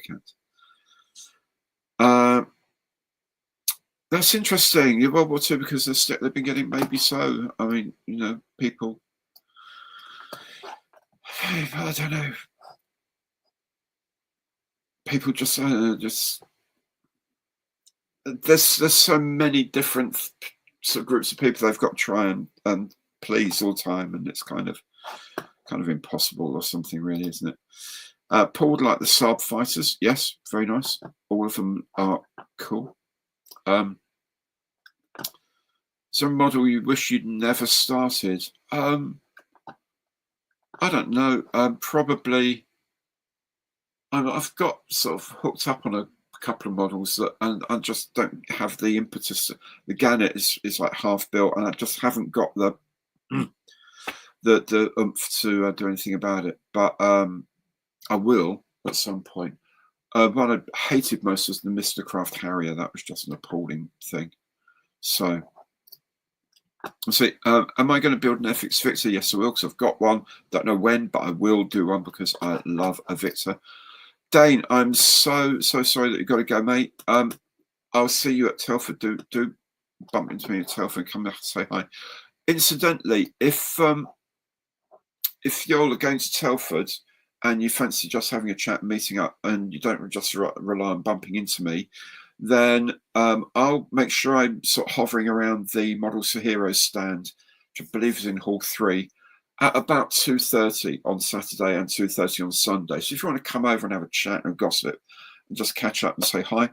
at. That's interesting. World War II, because they've been getting maybe so. I mean, you know, people. I don't know. People just there's so many different sort of groups of people they've got to try and please all the time, and it's kind of impossible or something, really, isn't it? Paul would like the Saab fighters. Yes, very nice. All of them are cool. So a model you wish you'd never started? I don't know. Probably. I've got sort of hooked up on a couple of models that, and I just don't have the impetus. The Gannet is like half built, and I just haven't got the oomph to do anything about it. But I will at some point. What I hated most was the Mr. Craft Harrier. That was just an appalling thing. So, see, am I going to build an Airfix Victor? Yes, I will, because I've got one. Don't know when, but I will do one because I love a Victor. Dane, I'm so sorry that you've got to go, mate. I'll see you at Telford. Do bump into me at Telford and come back and say hi. Incidentally, if you're going to Telford and you fancy just having a chat and meeting up, and you don't just rely on bumping into me, then I'll make sure I'm sort of hovering around the Models for Heroes stand, which I believe is in Hall 3, at about 2:30 on Saturday and 2:30 on Sunday. So if you want to come over and have a chat and gossip and just catch up and say hi,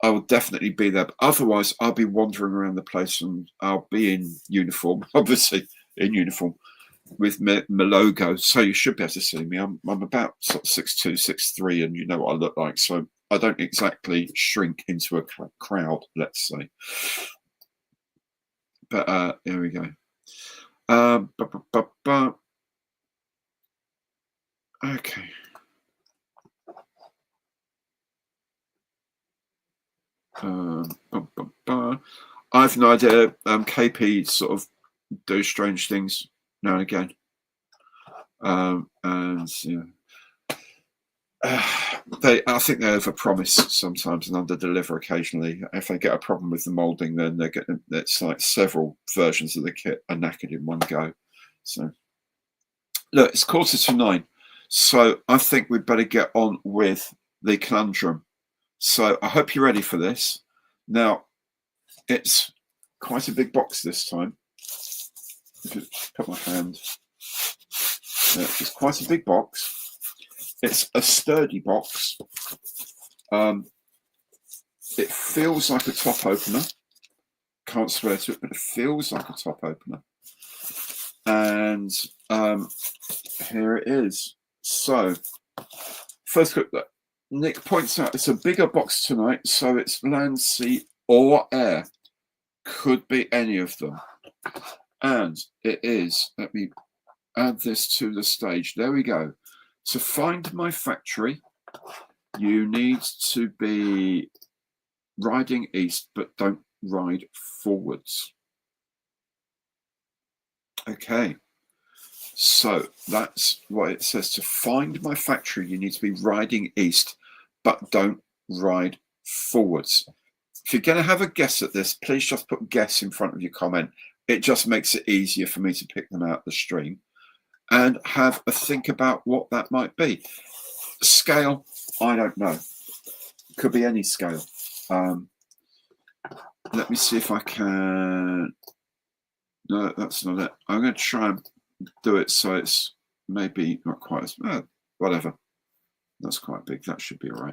I will definitely be there. But otherwise, I'll be wandering around the place, and I'll be in uniform, obviously in uniform, with my logo. So you should be able to see me. I'm about sort of 6'2", 6'3", and you know what I look like. So I don't exactly shrink into a crowd, let's say. But here we go. Okay. I have no idea. KP sort of do strange things now and again, and yeah. I think they overpromise sometimes and underdeliver occasionally. If they get a problem with the moulding, then they're getting, it's like several versions of the kit are knackered in one go. So Look, it's 9:15, so I think we'd better get on with the conundrum. So I hope you're ready for this. Now, it's quite a big box this time. Put my hand. It's quite a big box. It's a sturdy box. It feels like a top opener. Can't swear to it, but it feels like a top opener. And here it is. So, first quick look. Nick points out it's a bigger box tonight, so it's land, sea, or air. Could be any of them. And it is, let me add this to the stage. There we go. To find my factory, you need to be riding east, but don't ride forwards. Okay. So that's what it says. To find my factory, you need to be riding east, but don't ride forwards. If you're going to have a guess at this, please just put guess in front of your comment. It just makes it easier for me to pick them out the stream. And have a think about what that might be. Scale, I don't know. Could be any scale. Let me see if I can. No, that's not it. I'm going to try and do it so it's maybe not quite as whatever. That's quite big. That should be all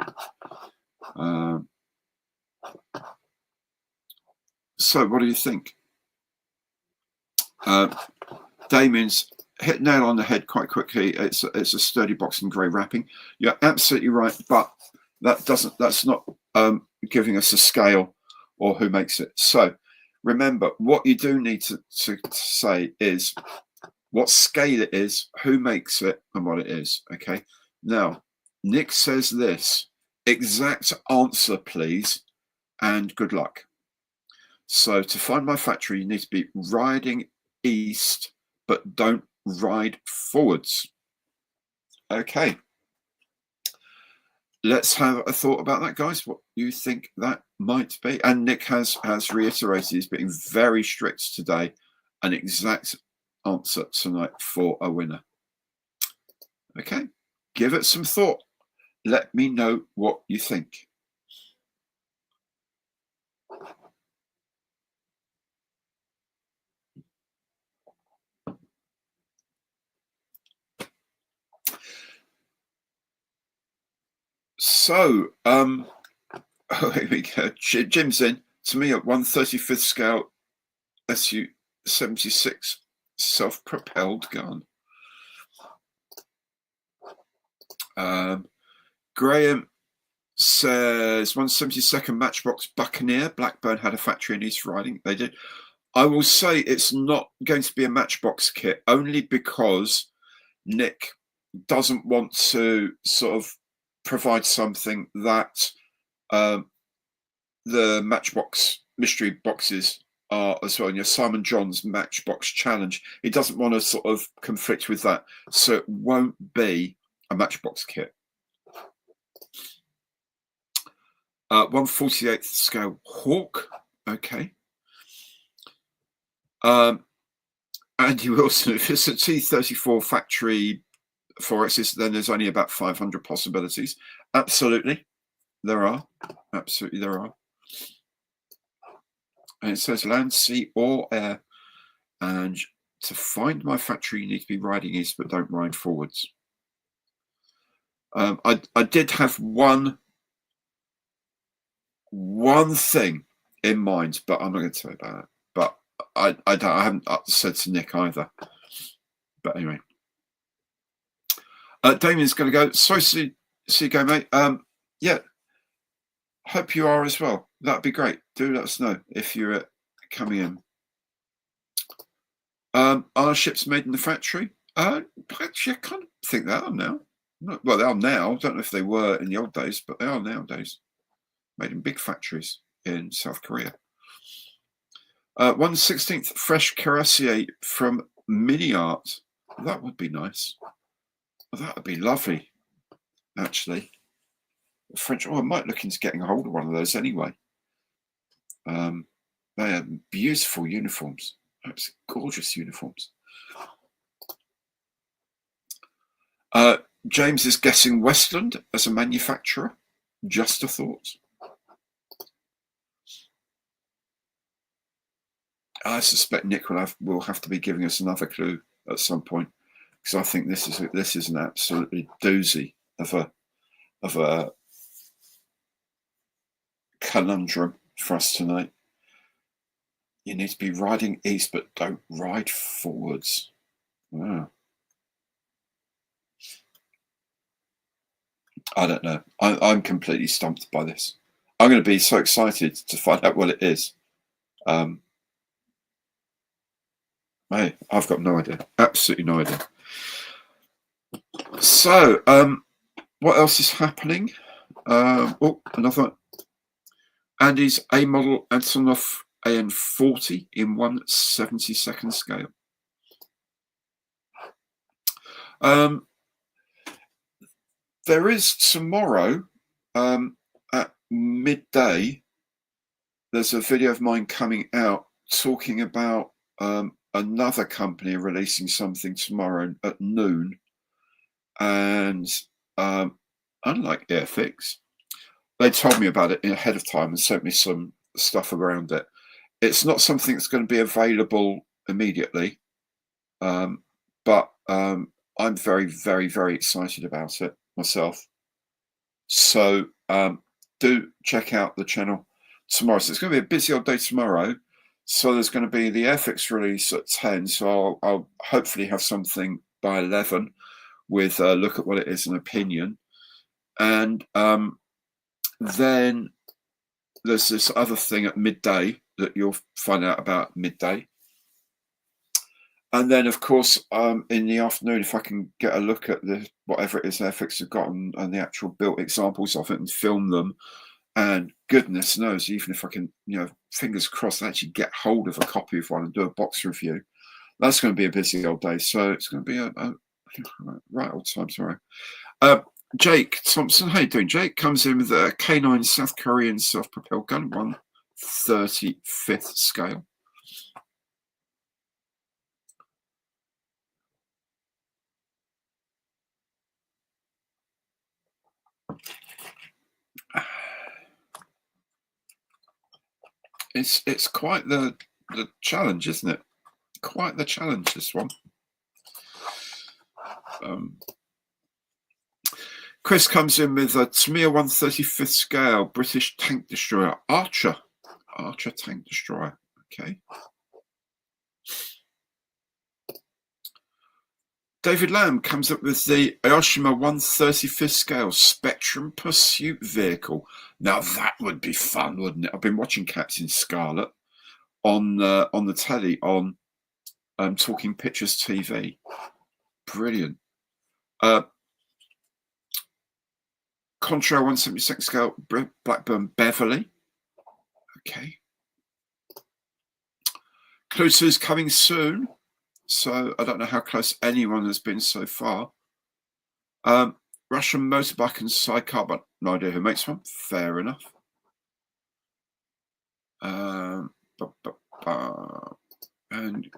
right. So what do you think? Damien's hit nail on the head quite quickly. It's a sturdy box in grey wrapping. You're absolutely right, but that's not giving us a scale or who makes it. So remember, what you do need to say is what scale it is, who makes it, and what it is. Okay. Now, Nick says this: exact answer, please, and good luck. So to find my factory, you need to be riding east, but don't ride forwards. Okay. Let's have a thought about that, guys. What you think that might be? And Nick has reiterated he's being very strict today. An exact answer tonight for a winner. Okay. Give it some thought. Let me know what you think. So, here we go. Jim's in. To me, at 1/35th scale, SU-76 self-propelled gun. Graham says 172nd Matchbox Buccaneer. Blackburn had a factory in East Riding. They did. I will say it's not going to be a Matchbox kit, only because Nick doesn't want to sort of provide something that the Matchbox mystery boxes are as well. And your Simon John's Matchbox Challenge, he doesn't want to sort of conflict with that, so it won't be a Matchbox kit. 1/48th scale Hawk. Okay. Andy Wilson, if it's a T34 factory Forexes, then there's only about 500 possibilities. Absolutely, there are. Absolutely, there are. And it says land, sea, or air. And to find my factory, you need to be riding east, but don't ride forwards. I did have one thing in mind, but I'm not going to tell you about it. But I haven't said to Nick either. But anyway, Damien's going to go. Sorry, see you go, mate. Yeah, hope you are as well. That'd be great. Do let us know if you're coming in. Are ships made in the factory? Actually, I kind of think they are now. Well, they are now. I don't know if they were in the old days, but they are nowadays. Made in big factories in South Korea. 1/16th fresh Caressier from Mini Art. That would be nice. Well, that would be lovely, actually. French. Oh, I might look into getting a hold of one of those anyway. They are beautiful uniforms. Absolutely gorgeous uniforms. James is guessing Westland as a manufacturer. Just a thought. I suspect Nick will have to be giving us another clue at some point, because I think this is an absolutely doozy of a conundrum for us tonight. You need to be riding east, but don't ride forwards. Wow. I don't know. I'm completely stumped by this. I'm going to be so excited to find out what it is. Hey, I've got no idea. Absolutely no idea. So, what else is happening? Oh, another. Andy's A model Antonov AN40 in 1/72 scale. There is tomorrow at midday. There's a video of mine coming out talking about another company releasing something tomorrow at noon, and unlike Airfix, they told me about it ahead of time and sent me some stuff around it. It's not something that's going to be available immediately, but I'm very, very, very excited about it myself. So do check out the channel tomorrow. So it's going to be a busy old day tomorrow. So there's going to be the Airfix release at 10. So I'll hopefully have something by 11 with a look at what it is, an opinion. And then there's this other thing at midday that you'll find out about midday. And then, of course, in the afternoon, if I can get a look at the whatever it is Airfix have got and the actual built examples of it and film them, and goodness knows, even if I can, fingers crossed, actually get hold of a copy of one and do a box review, that's going to be a busy old day. So it's going to be a right old time tomorrow. Jake Thompson, how you doing? Jake comes in with a K9 South Korean self-propelled gun, 1/35 scale. It's quite the challenge, isn't it? Quite the challenge, this one. Chris comes in with a Tamiya 1/35 scale British tank destroyer, Archer tank destroyer. Okay. David Lamb comes up with the Aoshima 1/35 scale Spectrum pursuit vehicle. Now that would be fun, wouldn't it? I've been watching Captain Scarlet on the telly on Talking Pictures TV. Brilliant. Contrail 1/72 scale Blackburn Beverly. Okay. Clue 2 is coming soon. So I don't know how close anyone has been so far. Russian motorbike and sidecar, but no idea who makes one. Fair enough. And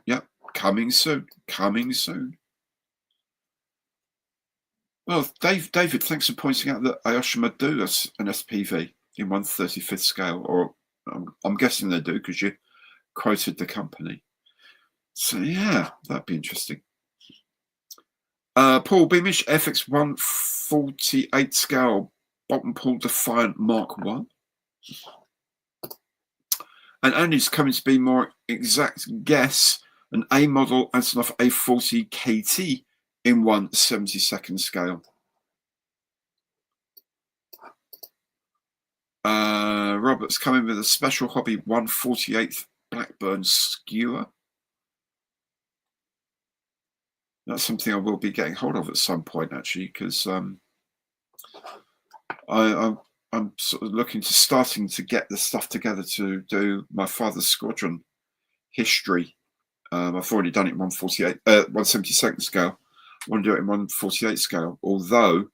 yeah, coming soon. Well, David, thanks for pointing out that Aoshima do an SPV in 1/35 scale, or I'm guessing they do because you quoted the company. So yeah, that'd be interesting. Paul Beamish, Airfix 1/48 scale bottom pull Defiant Mark 1. And Andy's coming to be more exact guess, an A model Antonov A40 KT in 1/72 scale. Robert's coming with a Special Hobby 1/48 Blackburn skewer. That's something I will be getting hold of at some point, actually, because I'm sort of starting to get the stuff together to do my father's squadron history. I've already done it in 1/72 scale. I want to do it in 1/48 scale, although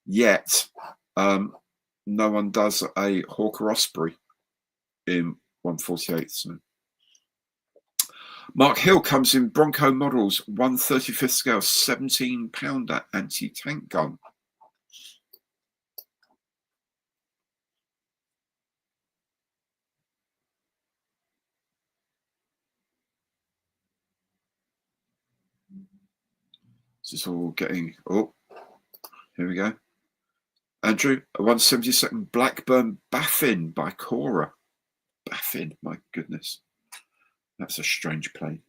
yet no one does a Hawker Osprey in 1/48. So Mark Hill comes in Bronco models, 1/35th scale, 17-pounder anti-tank gun. This is all getting, oh, here we go. Andrew, a 1/72nd Blackburn Baffin by Cora. Baffin, my goodness. That's a strange plane.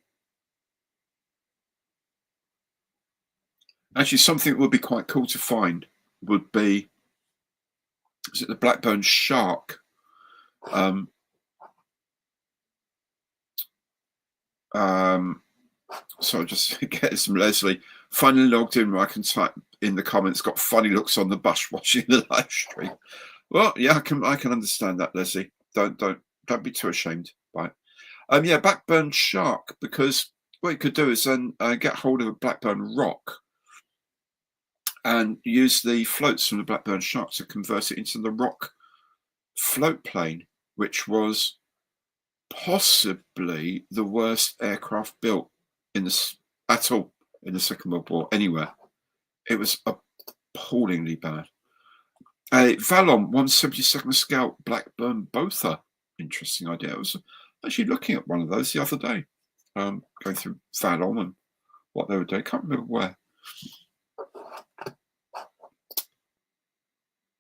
Actually, something that would be quite cool to find would be, is it the Blackburn Shark? So just get some Leslie. Finally logged in where I can type in the comments, got funny looks on the bus watching the live stream. Well, yeah, I can understand that, Leslie. Don't be too ashamed by it. Yeah, Blackburn Shark, because what you could do is then get hold of a Blackburn Rock and use the floats from the Blackburn Shark to convert it into the Rock float plane, which was possibly the worst aircraft built at all in the Second World War anywhere. It was appallingly bad. A Valon 1/72nd scale Blackburn Botha. Interesting idea. I was actually looking at one of those the other day, going through Valon and what they were doing. I can't remember where.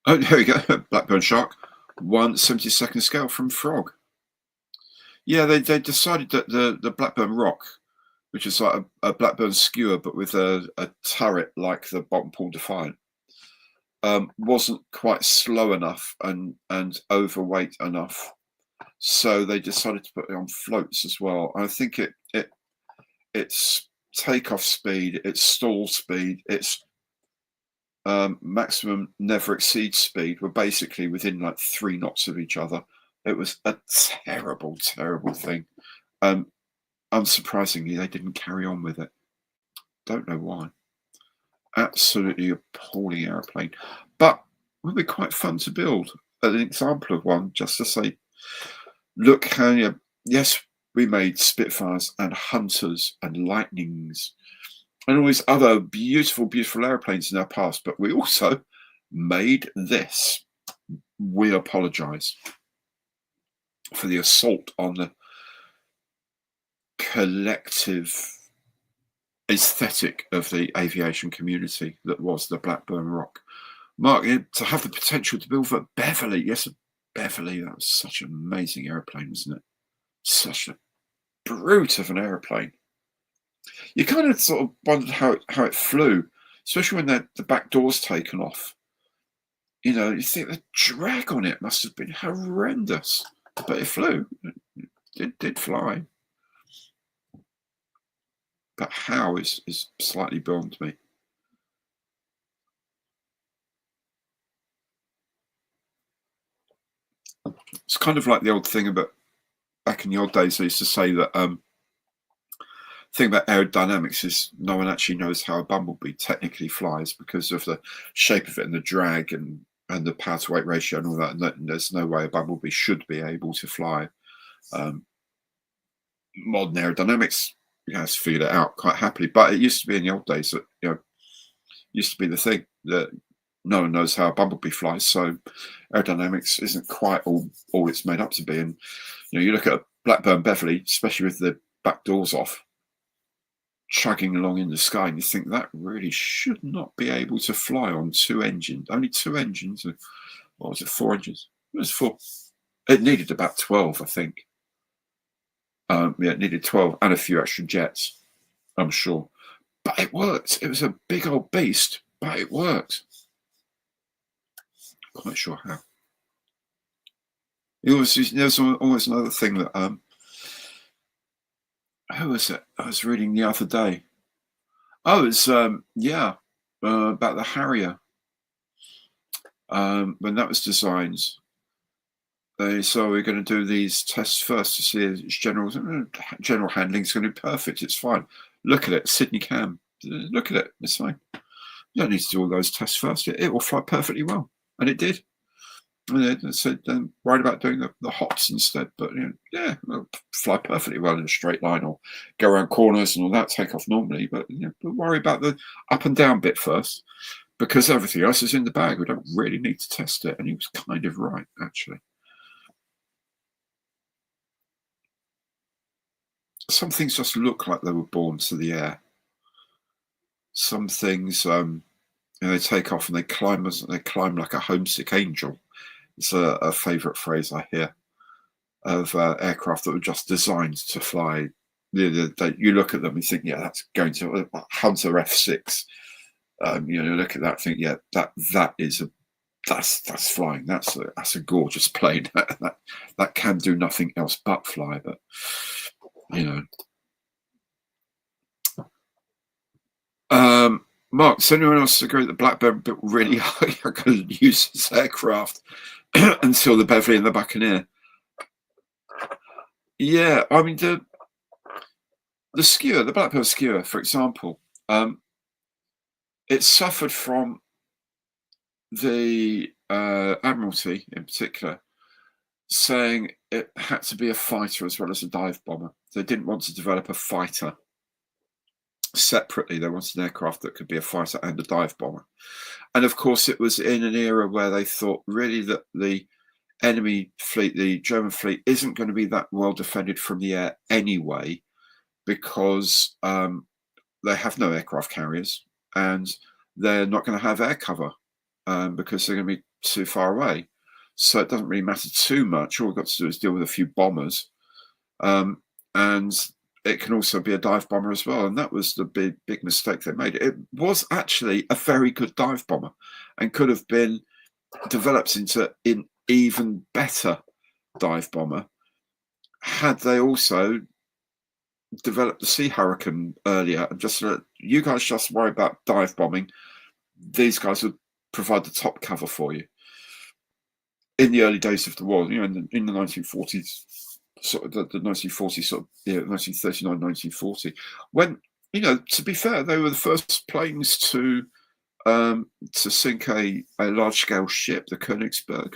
Oh, there we go. Blackburn Shark 1/72nd scale from Frog. Yeah, they decided that the Blackburn Rock, which is like a Blackburn skewer but with a turret like the Bottom Pool Defiant, wasn't quite slow enough and overweight enough, so they decided to put it on floats as well. I think its takeoff speed, its stall speed, its maximum never exceed speed were basically within like 3 knots of each other. It was a terrible thing. Unsurprisingly, they didn't carry on with it. Don't know why. Absolutely appalling aeroplane, but it would be quite fun to build. An example of one, just to say, look how, yes, we made Spitfires and Hunters and Lightnings and all these other beautiful airplanes in our past, but we also made this. We apologize for the assault on the collective aesthetic of the aviation community that was the Blackburn Rock. Mark, to have the potential to build for Beverley. Yes, Beverley, that was such an amazing airplane, wasn't it? Such a brute of an airplane. You kind of sort of wondered how it flew, especially when the back door's taken off. You think the drag on it must have been horrendous, but it flew. It did fly. But how is slightly beyond me. It's kind of like the old thing about back in the old days. They used to say that thing about aerodynamics is no one actually knows how a bumblebee technically flies because of the shape of it and the drag and the power to weight ratio and all that. And there's no way a bumblebee should be able to fly. Modern aerodynamics has figured it out quite happily, but it used to be in the old days that used to be the thing that no one knows how a bumblebee flies. So aerodynamics isn't quite all it's made up to be. And you look at a Blackburn Beverley, especially with the back doors off, chugging along in the sky, and you think that really should not be able to fly on 2 engines. Only 2 engines. What was it? 4 engines? It was 4. It needed about 12, I think. It needed 12 and a few extra jets, I'm sure. But it worked. It was a big old beast, but it worked. Quite sure how. There's always another thing that who was it? I was reading the other day. Oh, it's about the Harrier. When that was designed, so we're going to do these tests first to see if its general handling is going to be perfect. It's fine. Look at it, Sydney Cam. Look at it. It's fine. You don't need to do all those tests first. It will fly perfectly well, and it did. And they said worried about doing the hops instead, but yeah, they'll fly perfectly well in a straight line or go around corners and all that, take off normally. But we'll worry about the up and down bit first, because everything else is in the bag. We don't really need to test it. And he was kind of right, actually. Some things just look like they were born to the air. Some things, they take off and they climb like a homesick angel. It's a favourite phrase I hear of aircraft that were just designed to fly. You look at them and think, yeah, that's going to Hunter F6. You look at that and think, yeah, that's flying. That's a gorgeous plane. that can do nothing else but fly. But Mark, does anyone else agree that Blackburn built really high could use this aircraft until the Beverley and the Buccaneer? Yeah, I mean the skewer, the Blackburn skewer, for example, it suffered from the Admiralty in particular saying it had to be a fighter as well as a dive bomber. They didn't want to develop a fighter separately. They wanted an aircraft that could be a fighter and a dive bomber. And of course, it was in an era where they thought really that the enemy fleet, the German fleet, isn't going to be that well defended from the air anyway, because they have no aircraft carriers and they're not going to have air cover because they're going to be too far away. So it doesn't really matter too much. All we've got to do is deal with a few bombers. And it can also be a dive bomber as well. And that was the big mistake they made. It was actually a very good dive bomber and could have been developed into an even better dive bomber had they also developed the Sea Hurricane earlier and just you guys just worry about dive bombing. These guys would provide the top cover for you. In the early days of the war, in the 1940s, sort of the 1940s, 1939, 1940, when to be fair, they were the first planes to sink a large-scale ship, the Königsberg.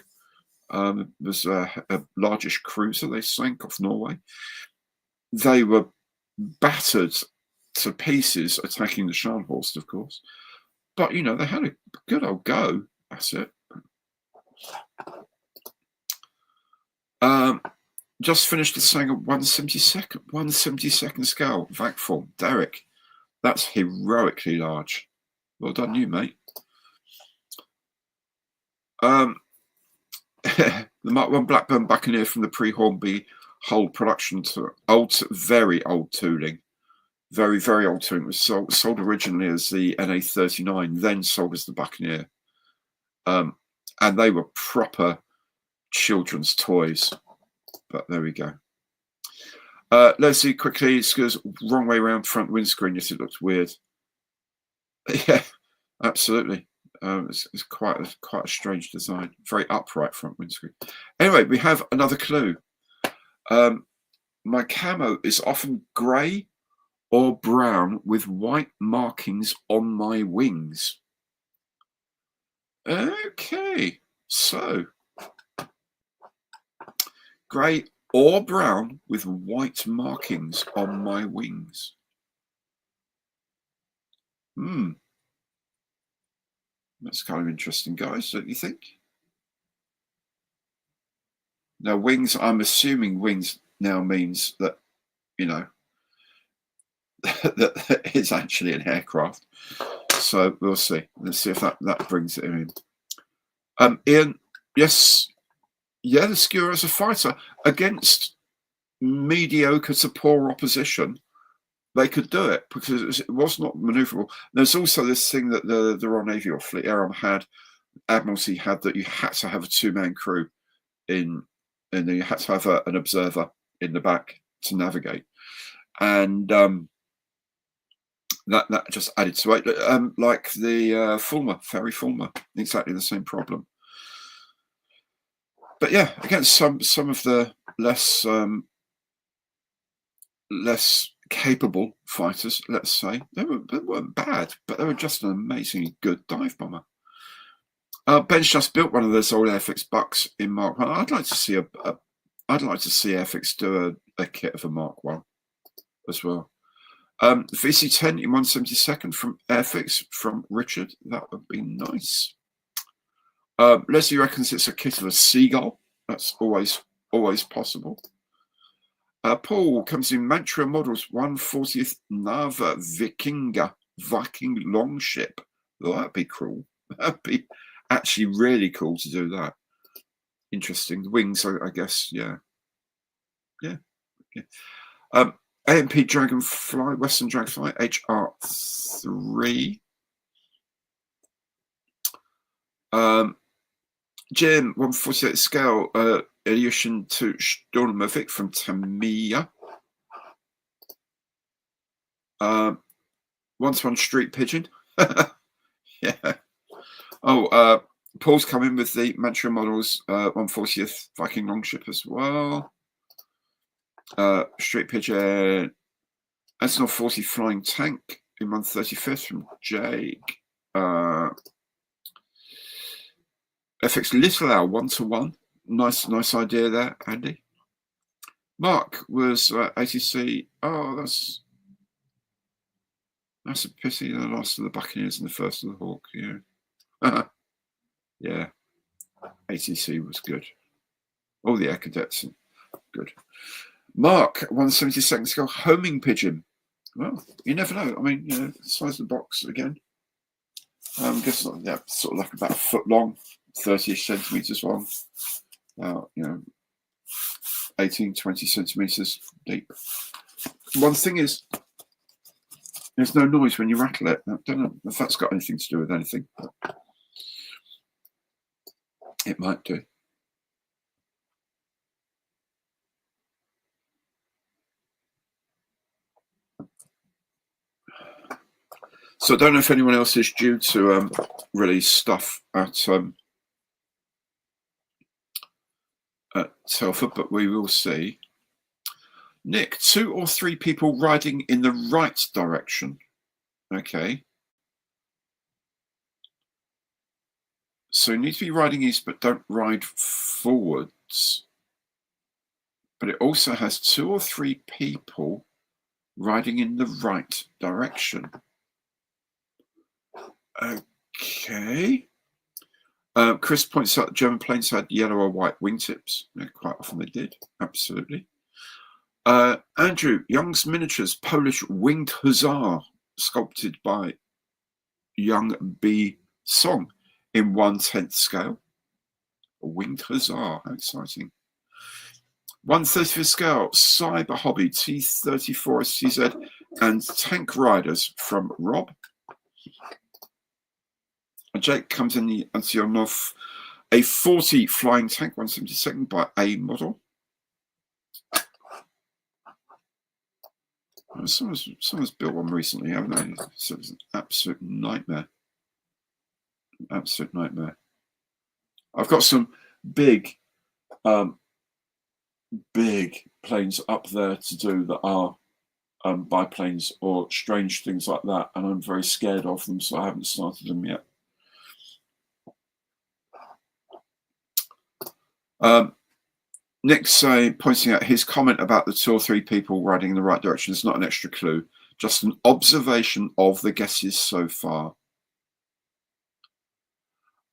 It was a largish cruiser they sank off Norway. They were battered to pieces attacking the Scharnhorst, of course, but they had a good old go. That's it. Just finished the saying of 172nd scale vac form. Derek, that's heroically large. Well done, you mate. The Mark 1 Blackburn Buccaneer from the pre-Hornby Hull production to very old tooling. Very, very old tooling. It was sold originally as the NA-39, then sold as the Buccaneer. And they were proper children's toys. But there we go. Let's see quickly. It goes wrong way around front windscreen. Yes, it looks weird. Yeah, absolutely. It's quite a strange design. Very upright front windscreen. Anyway, we have another clue. My camo is often grey or brown with white markings on my wings. Okay, so grey or brown with white markings on my wings. That's kind of interesting, guys, don't you think? Now, wings, I'm assuming wings now means that, that it's actually an aircraft. So we'll see. Let's see if that brings it in. Ian, yes. Yeah, the skewer as a fighter against mediocre to poor opposition, they could do it because it was not maneuverable. There's also this thing that the Royal Navy or Fleet Air Arm Admiralty had, that you had to have a two-man crew and you had to have an observer in the back to navigate, and that just added to it. Like the Ferry Fulmer, exactly the same problem. But yeah, against some of the less capable fighters, let's say, they weren't bad, but they were just an amazingly good dive bomber. Ben's just built one of those old Airfix bucks in Mark 1. I'd like to see I'd like to see Airfix do a kit of a Mark 1 as well. VC10 in 1/72 from Airfix from Richard. That would be nice. Leslie reckons it's a kit of a seagull. That's always possible. Paul comes in Mantra Models 1/40th Nava Viking longship. Well, that'd be cool. That'd be actually really cool to do that. Interesting. The wings, I guess. Yeah. AMP Dragonfly, Western Dragonfly, HR3. Jim, 1/48 scale, Illusion to Stormovic from Tamiya. 1-to-1 Street Pigeon. Yeah. Oh, Paul's coming with the Mantra Models 1/40th Viking longship as well. Street Pigeon, Arsenal 40 Flying Tank in 1/35 from Jake. FX Little Owl 1-to-1. Nice idea there, Andy. Mark was ATC. Oh, that's a pity. The last of the Buccaneers and the first of the Hawk. Yeah. Yeah. ATC was good. All the Air Cadets, good. Mark, 1/72 scale homing pigeon. Well, you never know. I mean, the size of the box again. I guess sort of like about a foot long, 30-ish centimeters long. 18-20 centimeters deep. One thing is, there's no noise when you rattle it. I don't know if that's got anything to do with anything, but it might do. So I don't know if anyone else is due to release stuff at Telford, but we will see. Nick, 2 or 3 people riding in the right direction. Okay. So you need to be riding east, but don't ride forwards. But it also has 2 or 3 people riding in the right direction. Okay. Chris points out German planes had yellow or white wingtips. Yeah, quite often they did. Absolutely. Andrew, Young's Miniatures, Polish Winged Hussar, sculpted by Young B. Song in 1/10 scale. A Winged Hussar, how exciting. 1/35 scale, Cyber Hobby, T34 STZ, and Tank Riders from Rob. Jake comes in the Antonov a 40 Flying Tank 1/72 by A model. Someone's built one recently, haven't they? So it's an absolute nightmare. Absolute nightmare. I've got some big planes up there to do that are biplanes or strange things like that, and I'm very scared of them, so I haven't started them yet. Nick's pointing out his comment about the 2 or 3 people riding in the right direction is not an extra clue, just an observation of the guesses so far.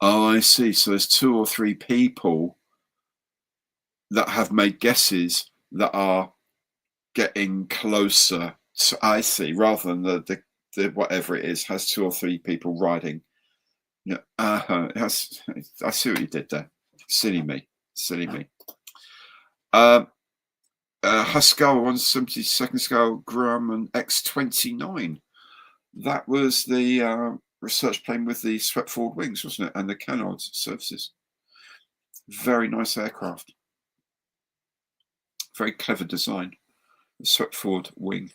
Oh, I see. So there's 2 or 3 people that have made guesses that are getting closer. So I see, rather than the whatever it is, has 2 or 3 people riding. Yeah, I see what you did there. Silly me. Haskell 1/72 scale Grumman X29. That was the research plane with the swept forward wings, wasn't it? And the canard surfaces. Very nice aircraft. Very clever design. The swept forward wing.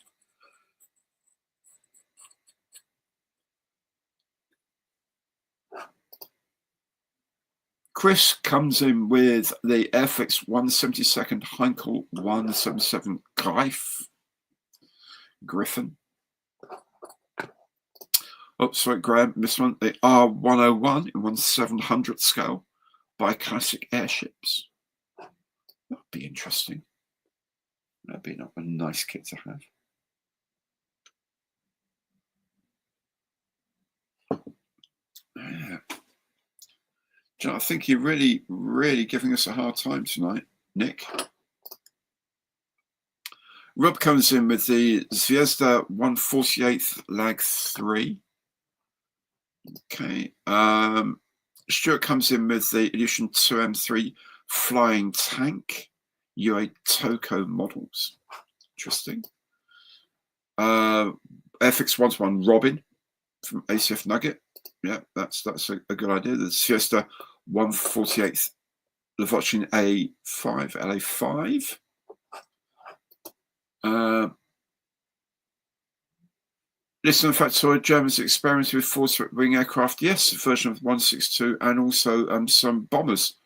Chris comes in with the Airfix 1/72 Heinkel 177 Griffin. Oh, sorry, Graham, this one, the R101 in 1/700th scale by Classic Airships. That'd be interesting. That'd be a nice kit to have. Yeah. I think you're really, really giving us a hard time tonight, Nick. Rob comes in with the Zvezda 1/48th Lag 3. Okay. Stuart comes in with the Edition 2M3 Flying Tank UA Toko models. Interesting. Airfix 1-to-1 Robin from ACF Nugget. Yeah, that's a good idea. The Siesta 1/48th Levotchin A5 LA5. Listen, in fact, saw Germans experimenting with forward-swept wing aircraft. Yes, a version of 162, and also some bombers.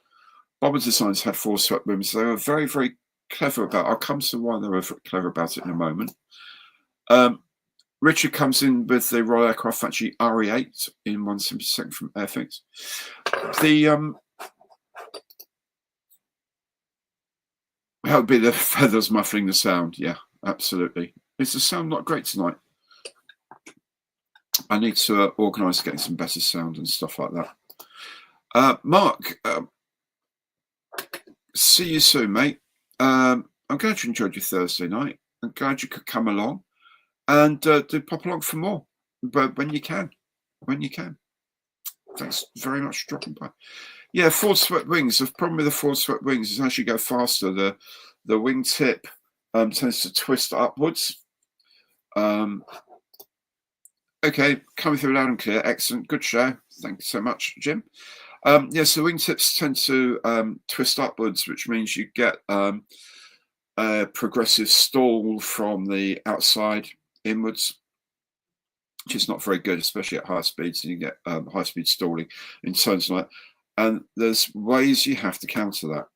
Bomber designs had forward-swept wings. They were very, very clever about it. I'll come to why they were clever about it in a moment. Richard comes in with the Royal Aircraft Factory RE8 in 1/72 from Airfix. That would be the feathers muffling the sound. Yeah, absolutely. Is the sound not great tonight? I need to organise getting some better sound and stuff like that. Mark, see you soon, mate. I'm glad you enjoyed your Thursday night. I'm glad you could come along and do pop along for more, but when you can. Thanks very much for dropping by. Yeah, forward swept wings. The problem with the forward swept wings is as you go faster, the wing tip tends to twist upwards. Okay, coming through loud and clear. Excellent. Good show. Thank you so much, Jim. Yes, the wingtips tend to twist upwards, which means you get a progressive stall from the outside inwards, which is not very good, especially at high speeds. And you get high-speed stalling in turns like that. And there's ways you have to counter that.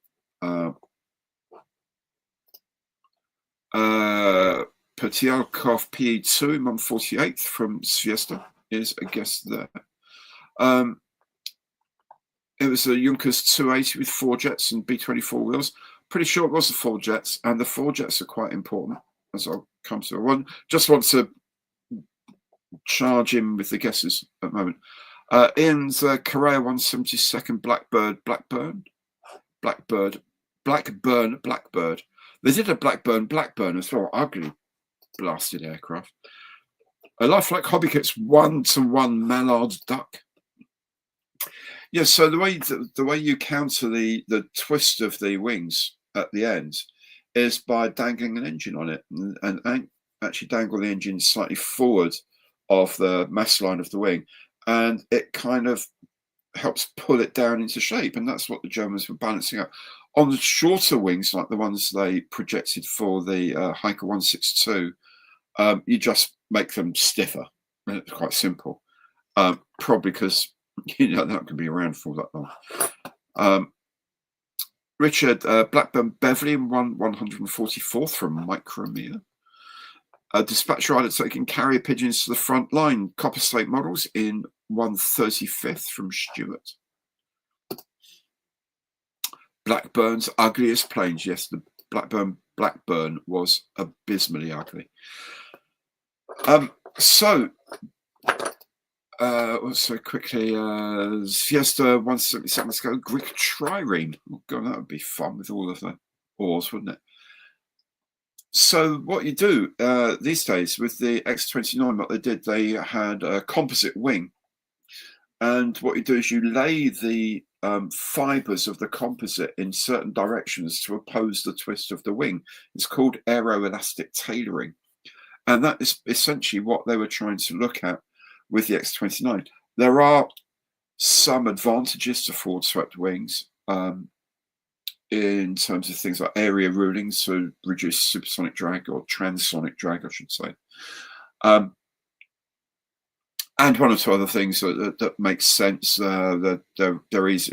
Petialkov PE2 in 1/48th from Siesta is a guest there. It was a Junkers 280 with 4 jets and B-24 wheels. Pretty sure it was the 4 jets, and the 4 jets are quite important, as I'll come to. Just want to charge in with the guesses at the moment. Ian's Korea 1/72nd Blackbird. They did a Blackburn as well. Ugly blasted aircraft. A lifelike hobby kit's 1-to-1 mallard duck. Yeah, so the way you counter the twist of the wings at the end is by dangling an engine on it, and actually dangle the engine slightly forward of the mast line of the wing, and it kind of helps pull it down into shape. And that's what the Germans were balancing out. On the shorter wings, like the ones they projected for the Heinkel 162, you just make them stiffer. It's quite simple. Probably because they're not going to be around for that long. Richard, Blackburn Beverly in 1/144th from Micromere. Dispatch rider taking carrier pigeons to the front line. Copper slate models in 1/35th from Stuart. Blackburn's ugliest planes. Yes, the Blackburn was abysmally ugly. So quickly, Siesta 1/77. Let's go Greek trireme. Oh God, that would be fun with all of the oars, wouldn't it? So what you do these days with the X-29, what they did, they had a composite wing, and what you do is you lay the fibers of the composite in certain directions to oppose the twist of the wing. It's called aeroelastic tailoring, and that is essentially what they were trying to look at with the X-29. There are some advantages to forward swept wings in terms of things like area ruling, so reduce supersonic drag or transonic drag, I should say. And one or two other things that make sense. That there is,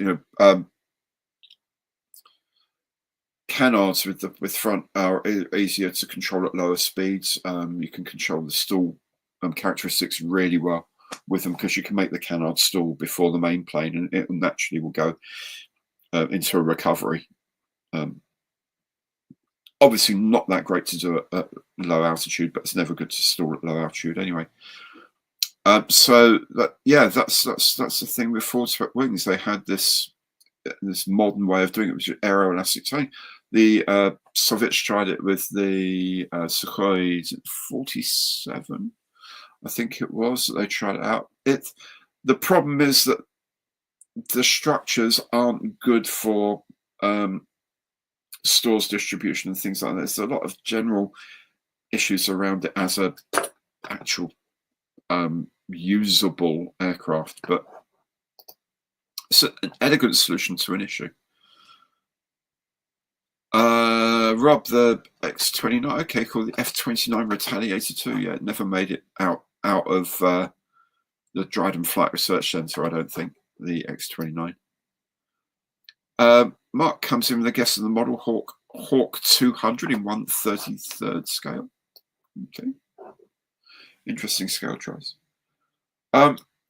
canards with front are easier to control at lower speeds. You can control the stall characteristics really well with them, because you can make the canard stall before the main plane, and it naturally will go into a recovery. Obviously not that great to do at low altitude, but it's never good to stall at low altitude anyway. So that's the thing with forward swept wings. They had this modern way of doing it, which is aeroelastic towing. The Soviets tried it with the Sukhoi 47, I think it was. They tried it out. The problem is that the structures aren't good for stores distribution and things like that. There's a lot of general issues around it as a actual usable aircraft, but it's an elegant solution to an issue. Rob, the X-29, okay, cool. The F-29 Retaliator 2, yeah, it never made it out of the Dryden Flight Research Centre, I don't think, the X-29. Mark comes in with a guess of the model Hawk 200 in 1/33rd scale. Okay, interesting scale choice.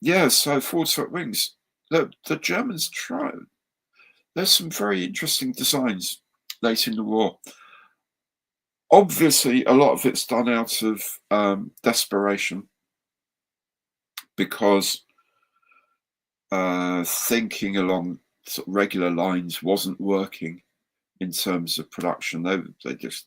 Yeah, so forward swept wings. The Germans tried. There's some very interesting designs late in the war. Obviously, a lot of it's done out of desperation, because thinking along sort of regular lines wasn't working in terms of production. They just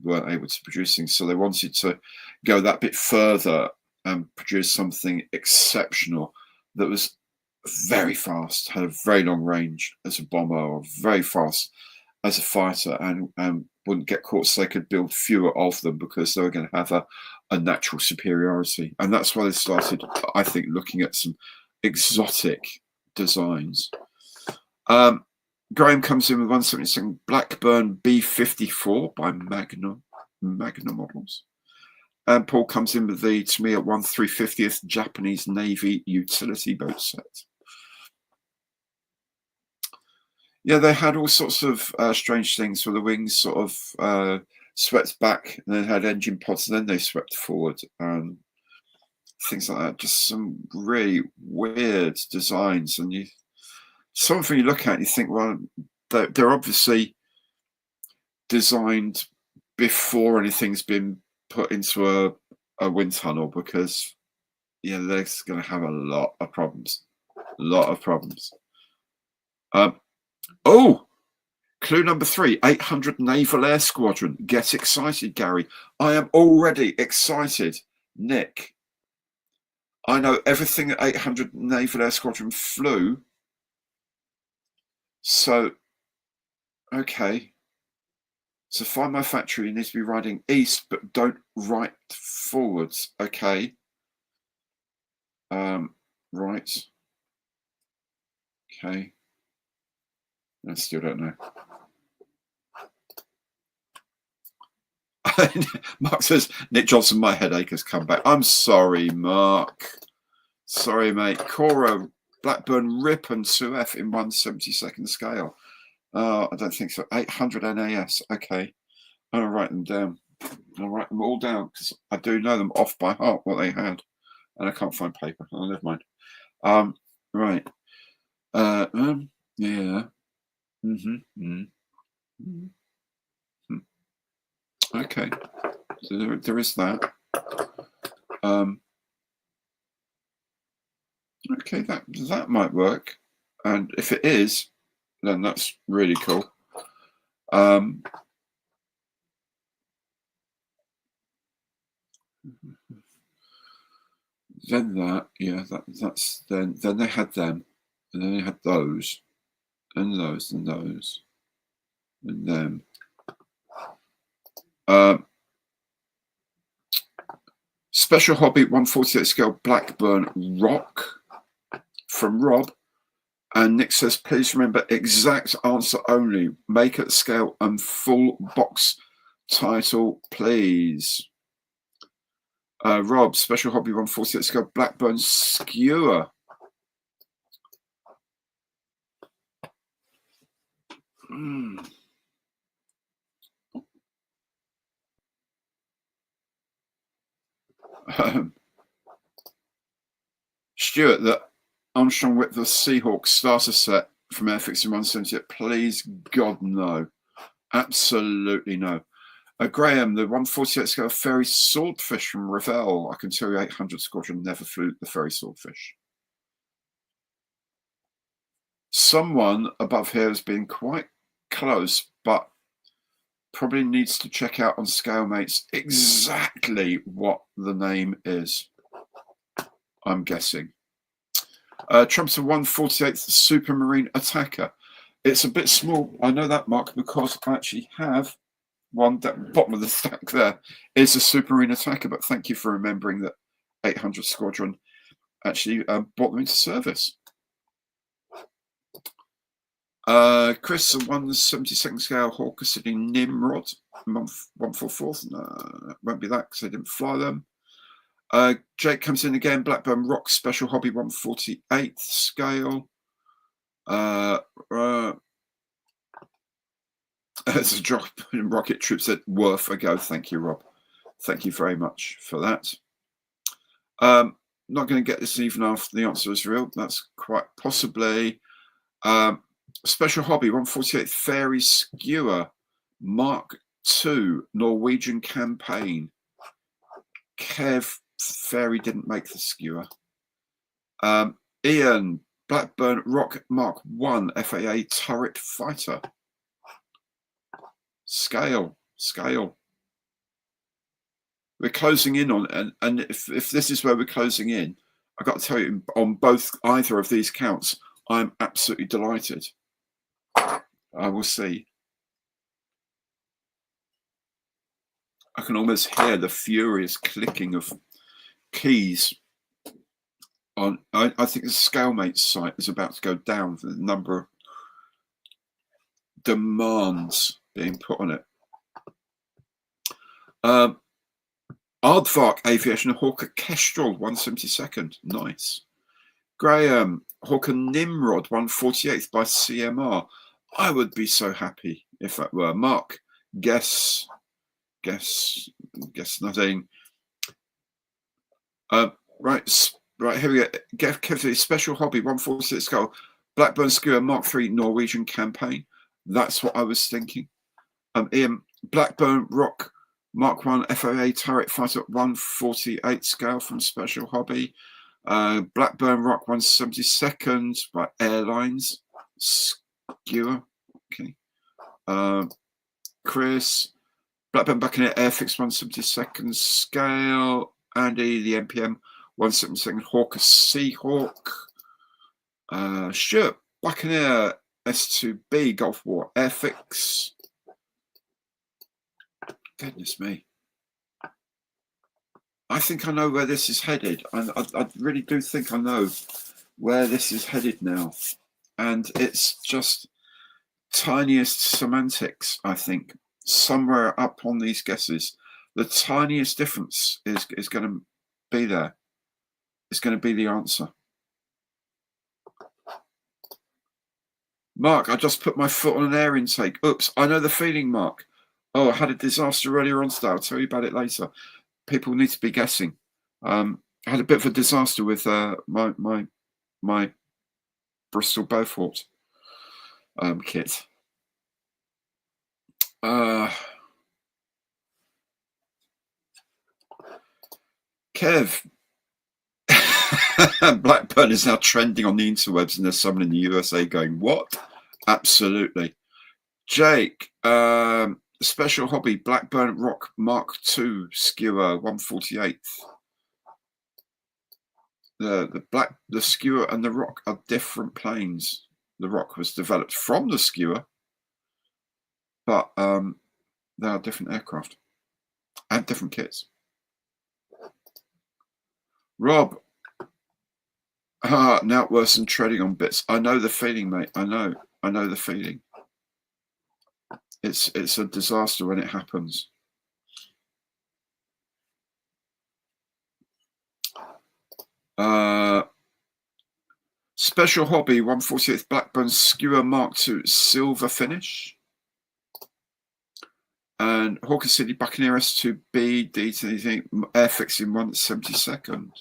weren't able to produce things, so they wanted to go that bit further and produce something exceptional that was very fast, had a very long range as a bomber, or very fast as a fighter, and wouldn't get caught, so they could build fewer of them because they were going to have a natural superiority. And that's why they started, I think, looking at some exotic designs. Graham comes in with 177 Blackburn B-54 by Magna Models. And Paul comes in with the, to me, at 1/350th Japanese Navy utility boat set. Yeah, they had all sorts of strange things where the wings sort of swept back and then had engine pods, and then they swept forward. Things like that. Just some really weird designs. And something you look at and you think, well, they're obviously designed before anything's been put into a wind tunnel, because they're going to have a lot of problems. Oh, clue number 3, 800 Naval Air Squadron. Get excited, Gary. I am already excited, Nick. I know everything that 800 Naval Air Squadron flew. So, okay. So find my factory, you need to be riding east, but don't right forwards. Okay. Right. Okay. I still don't know. Mark says, Nick Johnson, my headache has come back. I'm sorry, Mark. Sorry, mate. Cora, Blackburn Rip and 2F in 1/72nd scale. I don't think so. 800 NAS. Okay. I'm going to write them down. I'll write them all down, because I do know them off by heart, what they had. And I can't find paper. Oh, never mind. Right. Yeah. Okay. So there is that. Okay, that might work. And if it is, then that's really cool. Then that's then they had them, and then they had those, and those, and those, and them. Special Hobby 1/48 scale Blackburn Rock from Rob. And Nick says, please remember, exact answer only. Make it scale and full box title, please. Rob, Special Hobby 1/48 scale Blackburn Skewer. Stuart, the Armstrong Whitworth Seahawk starter set from Airfix in 178. Please, God, no. Absolutely no. Graham, the 148 scale Fairy Swordfish from Revell. I can tell you 800 Squadron never flew the Fairy Swordfish. Someone above here has been quite close, but probably needs to check out on ScaleMates exactly what the name is. I'm guessing. Trump's a 148th Supermarine Attacker. It's a bit small. I know that, Mark, because I actually have one that bottom of the stack there is a Supermarine Attacker, but thank you for remembering that 800 Squadron actually brought them into service. Chris, a 172nd scale Hawker City Nimrod, 144th. No, won't be that because I didn't fly them. Jake comes in again. Blackburn Rock Special Hobby 148th scale. It's a drop in rocket troops at Worth a go. Thank you, Rob. Thank you very much for that. Not going to get this even after the answer is real. That's quite possibly. Special Hobby 148th Fairy Skewer Mark II Norwegian Campaign. Kev, Fairy didn't make the skewer. Ian, Blackburn Rock Mark I FAA Turret Fighter. Scale. We're closing in on, and if this is where we're closing in, I've got to tell you, on either of these counts, I'm absolutely delighted. I will see. I can almost hear the furious clicking of keys on. I think the ScaleMates site is about to go down for the number of demands being put on it. Aardvark Aviation Hawker Kestrel 172nd. Nice. Graham, Hawker Nimrod 148th by CMR. I would be so happy if that were. Mark, guess nothing. Right, here we go. Kev, Special Hobby 146 skull. Blackburn Skewer Mark III Norwegian Campaign. That's what I was thinking. Ian, Blackburn Rock Mark I FOA Turret Fighter 148 scale from Special Hobby. Blackburn Rock 172nd by Airlines. Skewer. Okay. Chris, Blackburn Buccaneer Airfix 172nd scale. Andy, the MPM 172nd Hawker Seahawk. Stuart, Buccaneer S2B Gulf War Airfix. Goodness me. I think I know where this is headed. I really do think I know where this is headed now. And it's just tiniest semantics, I think. Somewhere up on these guesses, the tiniest difference is going to be there. It's going to be the answer. Mark, I just put my foot on an air intake. Oops, I know the feeling, Mark. Oh, I had a disaster earlier on today. I'll tell you about it later. People need to be guessing. I had a bit of a disaster with my Bristol Beaufort kit. Kev, Blackburn is now trending on the interwebs, and there's someone in the USA going, "What?" Absolutely. Jake, Special Hobby Blackburn Rock Mark II Skewer 148th. The Skewer and the Rock are different planes. The Rock was developed from the Skewer, but they are different aircraft and different kits. Rob, now worse than treading on bits. I know the feeling, mate. I know the feeling. It's a disaster when it happens. Special Hobby 148th Blackburn Skewer Mark II silver finish. And Hawker City Buccaneer S2B DT Airfix in 172nd.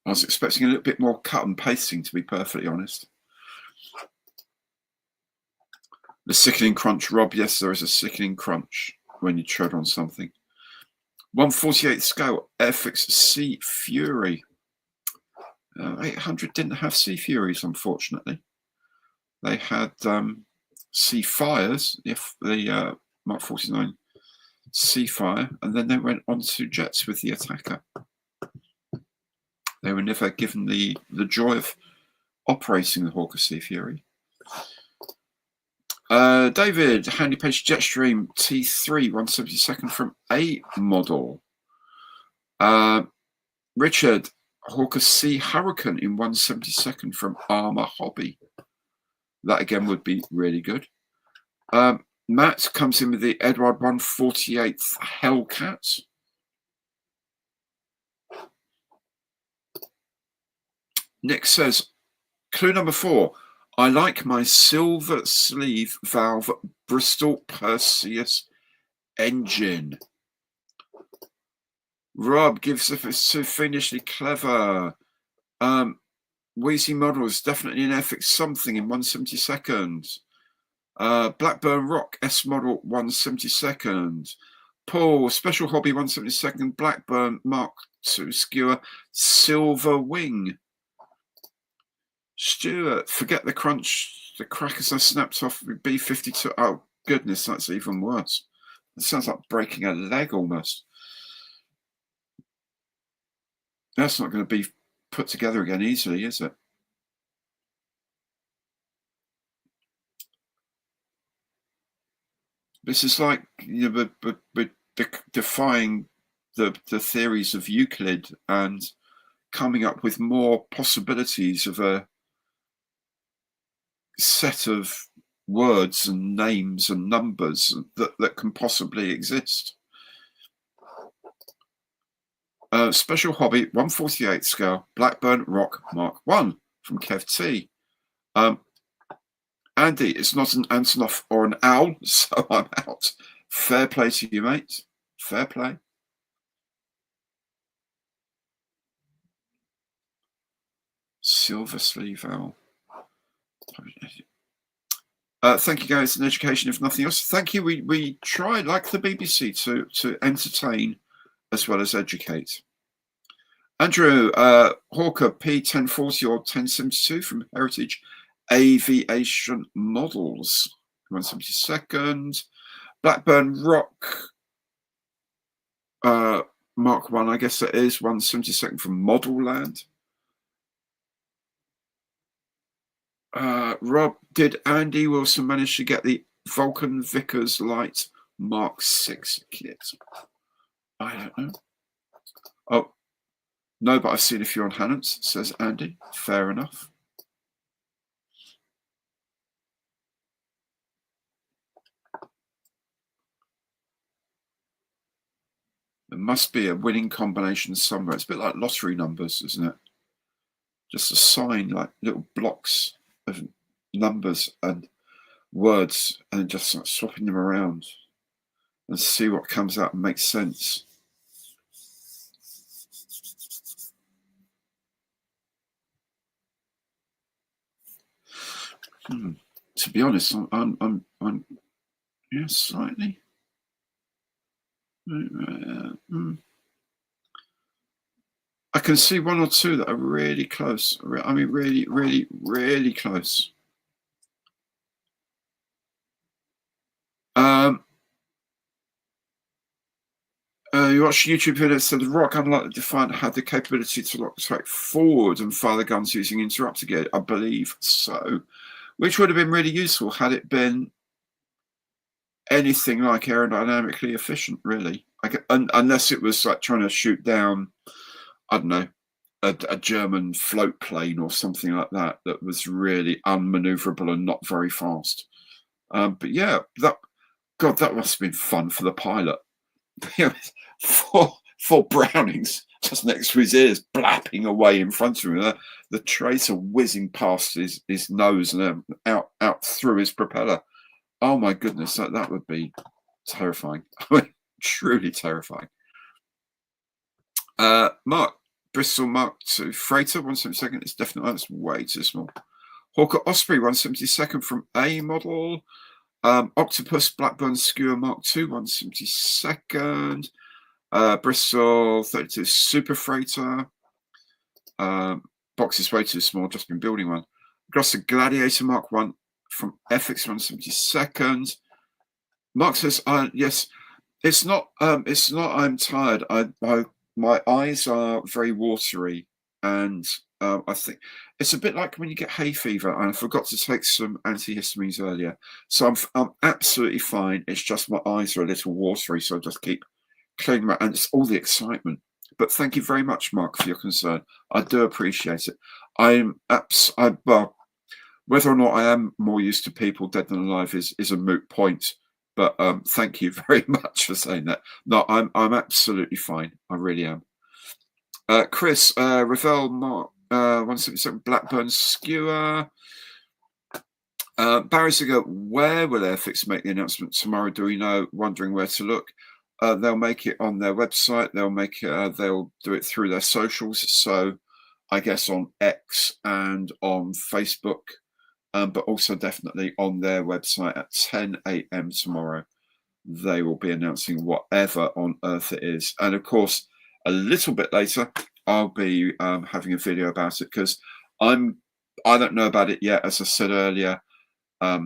I was expecting a little bit more cut and pasting, to be perfectly honest. The sickening crunch, Rob. Yes, there is a sickening crunch when you tread on something. 1/48 scale, Airfix Sea Fury. 800 didn't have Sea Furies, unfortunately. They had Sea Fires, if the Mark 49 Sea Fire, and then they went on to jets with the Attacker. They were never given the joy of operating the Hawker Sea Fury. David, handy page Jetstream T3 172nd from A model. Richard, Hawker Sea Hurricane in 172nd from Armour Hobby. That again would be really good. Matt comes in with the Edward 148th Hellcat. Nick says, clue number 4. I like my silver sleeve valve Bristol Perseus engine. Rob gives us so fiendishly clever. Wheezy Models, definitely an Airfix something in 172nd. Blackburn Rock S model 172nd. Paul, Special Hobby 172nd. Blackburn Mark II Skewer Silver Wing. Stuart, forget the crunch. The crackers I snapped off with B52. Oh, goodness, that's even worse. It sounds like breaking a leg almost. That's not going to be put together again easily, is it? This is like, you know, we're defying the theories of Euclid and coming up with more possibilities of a set of words and names and numbers that can possibly exist. Special Hobby 148 scale Blackburn Rock Mark 1 from Kev T. Andy, it's not an Antonov or an owl, so I'm out. Fair play to you, mate. Fair play. Silver sleeve owl. Thank you, guys. An education, if nothing else. Thank you. We try, like the BBC, to entertain as well as educate. Andrew, Hawker P1040 or 1072 from Heritage Aviation Models, 172nd. Blackburn Rock Mark 1, I guess that is, 172nd from Model Land. Rob, did Andy Wilson manage to get the Vulcan Vickers Light Mark 6 kit? I don't know. Oh, no, but I've seen a few on Hannon's, says Andy. Fair enough. There must be a winning combination somewhere. It's a bit like lottery numbers, isn't it? Just assign like little blocks of numbers and words and just start swapping them around and see what comes out and makes sense. To be honest, I'm yeah, slightly. I can see one or two that are really close. I mean, really, really, really close. You watch YouTube video that said the Rock, unlike the Defiant, had the capability to lock the track forward and fire the guns using interrupter gear. I believe so, which would have been really useful had it been anything like aerodynamically efficient, really. Unless it was like trying to shoot down, I don't know, a German float plane or something like that was really unmaneuverable and not very fast. But yeah, that must have been fun for the pilot. four Brownings just next to his ears, blapping away in front of him. The tracer whizzing past his nose and out through his propeller. Oh my goodness, that would be terrifying. I mean, truly terrifying. Mark, Bristol Mark II Freighter 172nd. It's definitely, that's way too small. Hawker Osprey 172nd from A model. Octopus Blackburn Skewer Mark II 172nd. Bristol 32 Super Freighter. Box is way too small, just been building one. Grosser Gladiator Mark 1 from Airfix 172nd. Mark says, yes, it's not I'm tired. My eyes are very watery, and I think it's a bit like when you get hay fever. And I forgot to take some antihistamines earlier, so I'm absolutely fine. It's just my eyes are a little watery, so I just keep cleaning them out, and it's all the excitement. But thank you very much, Mark, for your concern. I do appreciate it. Well, whether or not I am more used to people dead than alive is a moot point. But thank you very much for saying that. No, I'm absolutely fine. I really am. Chris, Ravel Mark 177 Blackburn Skewer. Barry Ziger, where will Airfix make the announcement tomorrow? Do we know? Wondering where to look. They'll make it on their website. They'll make it. They'll do it through their socials. So, I guess on X and on Facebook. But also definitely on their website at 10 a.m. tomorrow. They will be announcing whatever on earth it is. And of course, a little bit later, I'll be having a video about it because I don't know about it yet. As I said earlier, I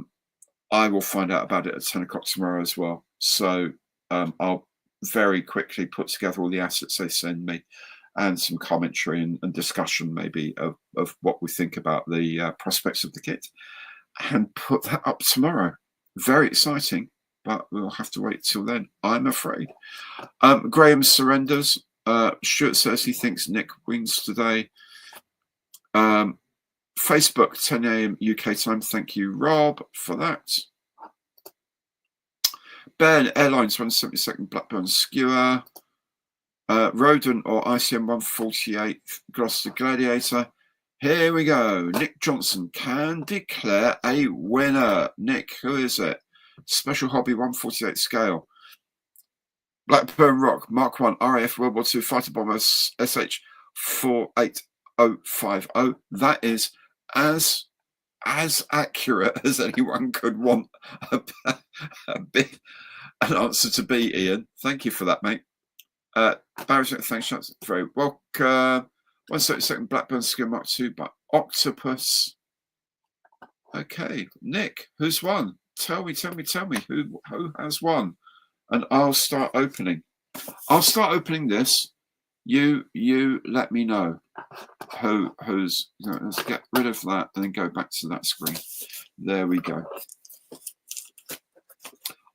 will find out about it at 10 o'clock tomorrow as well. So I'll very quickly put together all the assets they send me and some commentary and discussion maybe of what we think about the prospects of the kit and put that up tomorrow. Very exciting, but we'll have to wait till then, I'm afraid. Graham surrenders. Stuart says he thinks Nick wins today. Facebook, 10 a.m. UK time. Thank you, Rob, for that. Ben, Airlines 172nd Blackburn Skewer. Rodent or ICM 148 Gloucester Gladiator. Here we go. Nick Johnson can declare a winner. Nick, who is it? Special Hobby 148 scale. Blackburn Rock Mark 1 RAF World War II Fighter Bomber SH 48050. That is as accurate as anyone could want an answer to be, Ian. Thank you for that, mate. Barry, thanks, Chance. Very welcome. 172nd Blackburn Skin Mark 2 by Octopus. Okay, Nick, who's won? Tell me who has won, and I'll start opening. I'll start opening this. You let me know who's. Let's get rid of that and then go back to that screen. There we go.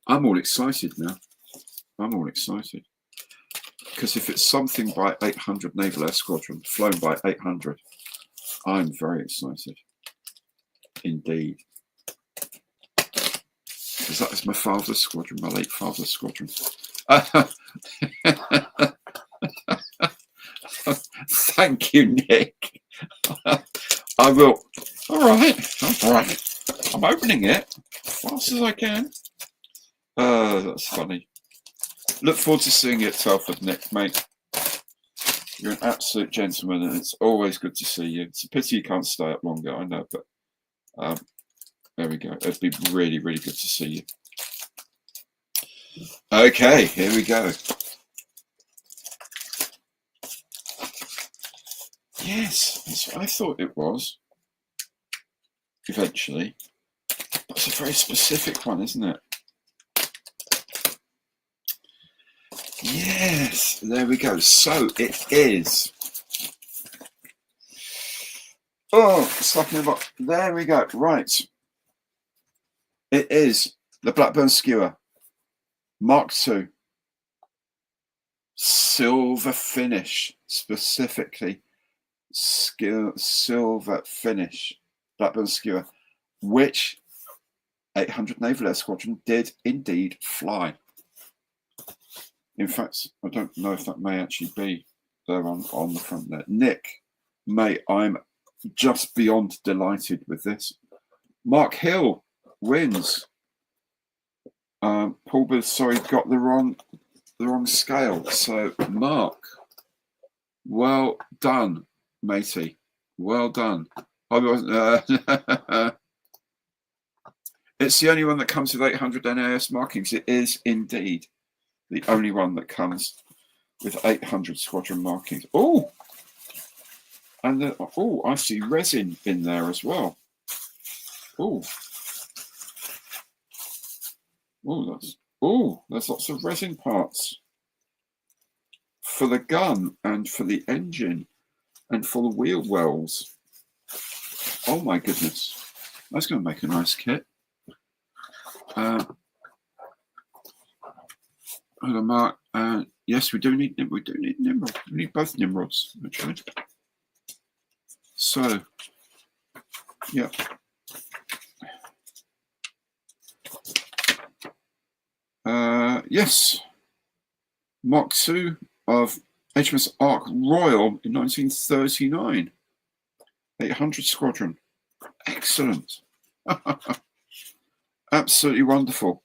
I'm all excited now. I'm all excited. Because if it's something by 800 Naval Air Squadron, flown by 800, I'm very excited. Indeed. Because that is my father's squadron, my late father's squadron. Thank you, Nick. I will. All right. I'm opening it as fast as I can. That's funny. Look forward to seeing you at Telford, Nick, mate. You're an absolute gentleman, and it's always good to see you. It's a pity you can't stay up longer, I know, but there we go. It'd be really, really good to see you. Okay, here we go. Yes, that's what I thought it was. Eventually. That's a very specific one, isn't it? Yes, there we go. So it is. Oh, stuck in the box. There we go. Right. It is the Blackburn Skewer Mark II. Silver finish, specifically. Silver finish. Blackburn Skewer, which 800 Naval Air Squadron did indeed fly. In fact, I don't know if that may actually be there on the front there. Nick, mate, I'm just beyond delighted with this. Mark Hill wins. Paul Booth, sorry, got the wrong scale. So Mark, Well done, matey. Well done. I wasn't. It's the only one that comes with 800 NAS markings. It is indeed the only one that comes with 800 squadron markings. Oh, and I see resin in there as well. Oh, there's lots of resin parts for the gun and for the engine and for the wheel wells. Oh my goodness, that's going to make a nice kit. Mark. Yes, we do need Nimrod. We need both Nimrods, actually. So, yeah. Yes. Mark II of HMS Ark Royal in 1939. 800 Squadron. Excellent. Absolutely wonderful.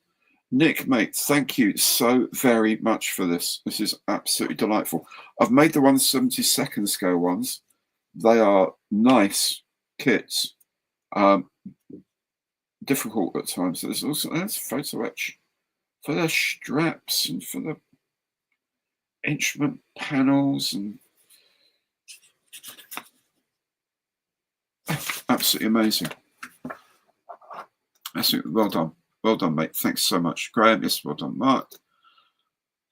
Nick, mate, thank you so very much for this. This is absolutely delightful. I've made the 1/72 scale ones. They are nice kits. Difficult at times. There's also photo etch for the straps and for the instrument panels, and absolutely amazing. Absolutely well done. Well done, mate. Thanks so much. Graham, yes, well done. Mark.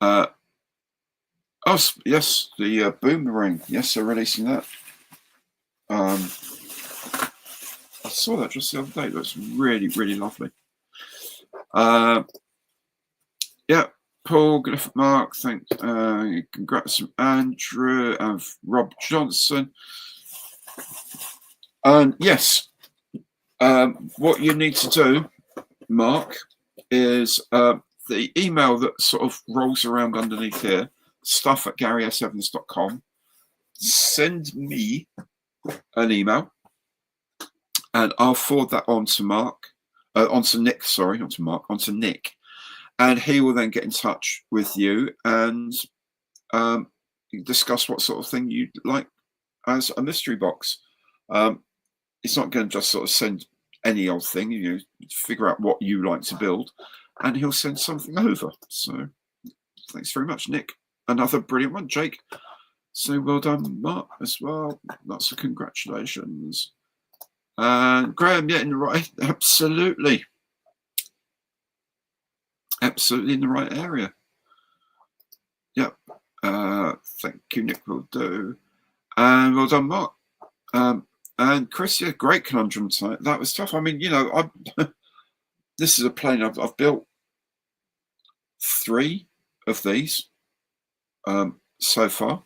Oh, yes, the boomerang. Yes, they're releasing that. I saw that just the other day. That's really, really lovely. Yeah, Paul, good effort, Mark. Thanks. Congrats from Andrew and Rob Johnson. And yes, what you need to do, Mark, is the email that sort of rolls around underneath here, stuff@GarySEvans.com. Send me an email and I'll forward that on to Mark, onto Nick, sorry, not to Mark, onto Nick. And he will then get in touch with you and discuss what sort of thing you'd like as a mystery box. It's not going to just sort of send any old thing, you know, figure out what you like to build, and he'll send something over. So thanks very much, Nick. Another brilliant one, Jake. So well done, Mark, as well. Lots of congratulations. And Graham, yeah, in the right, absolutely. Absolutely in the right area. Yep. Thank you, Nick, will do. And well done, Mark. And Chris, yeah, great Conundrum tonight. That was tough. I mean, you know, this is a plane I've built 3 of these so far.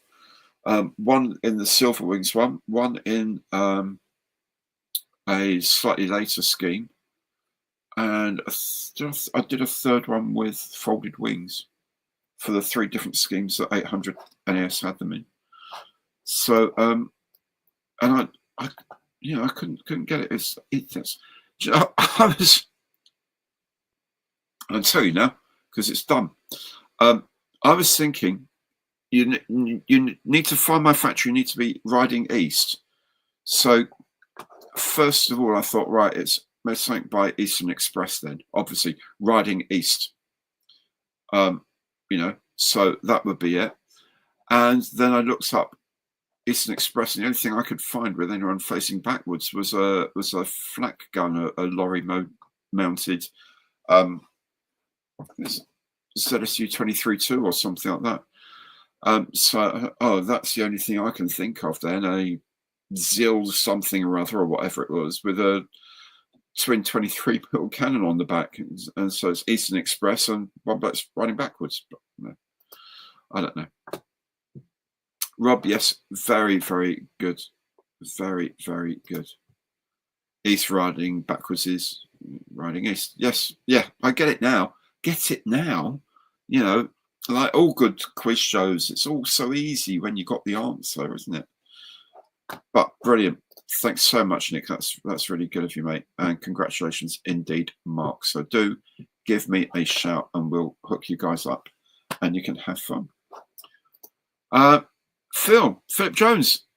One in the Silver Wings one in a slightly later scheme, and I did a third one with folded wings for the 3 different schemes that 800 NAS had them in. So, and I you know, I couldn't get it. It's you know, I'll tell you now because it's done. I was thinking you need to find my factory. You need to be riding east. So first of all, I thought, right, it's something by Eastern Express. Then obviously riding east. You know, so that would be it. And then I looked up Eastern Express, and the only thing I could find with anyone facing backwards was a flak gun, a lorry mounted ZSU 23-2 or something like that. So that's the only thing I can think of then, a ZIL something or other or whatever it was with a twin 23 little cannon on the back, and so it's Eastern Express and one that's running backwards. But no, I don't know. Rob, yes, very, very good. Very, very good. East riding backwards is riding east. Yes, yeah, I get it now. Get it now. You know, like all good quiz shows, it's all so easy when you got the answer, isn't it? But brilliant. Thanks so much, Nick. That's really good of you, mate. And congratulations indeed, Mark. So do give me a shout and we'll hook you guys up and you can have fun. Philip Jones,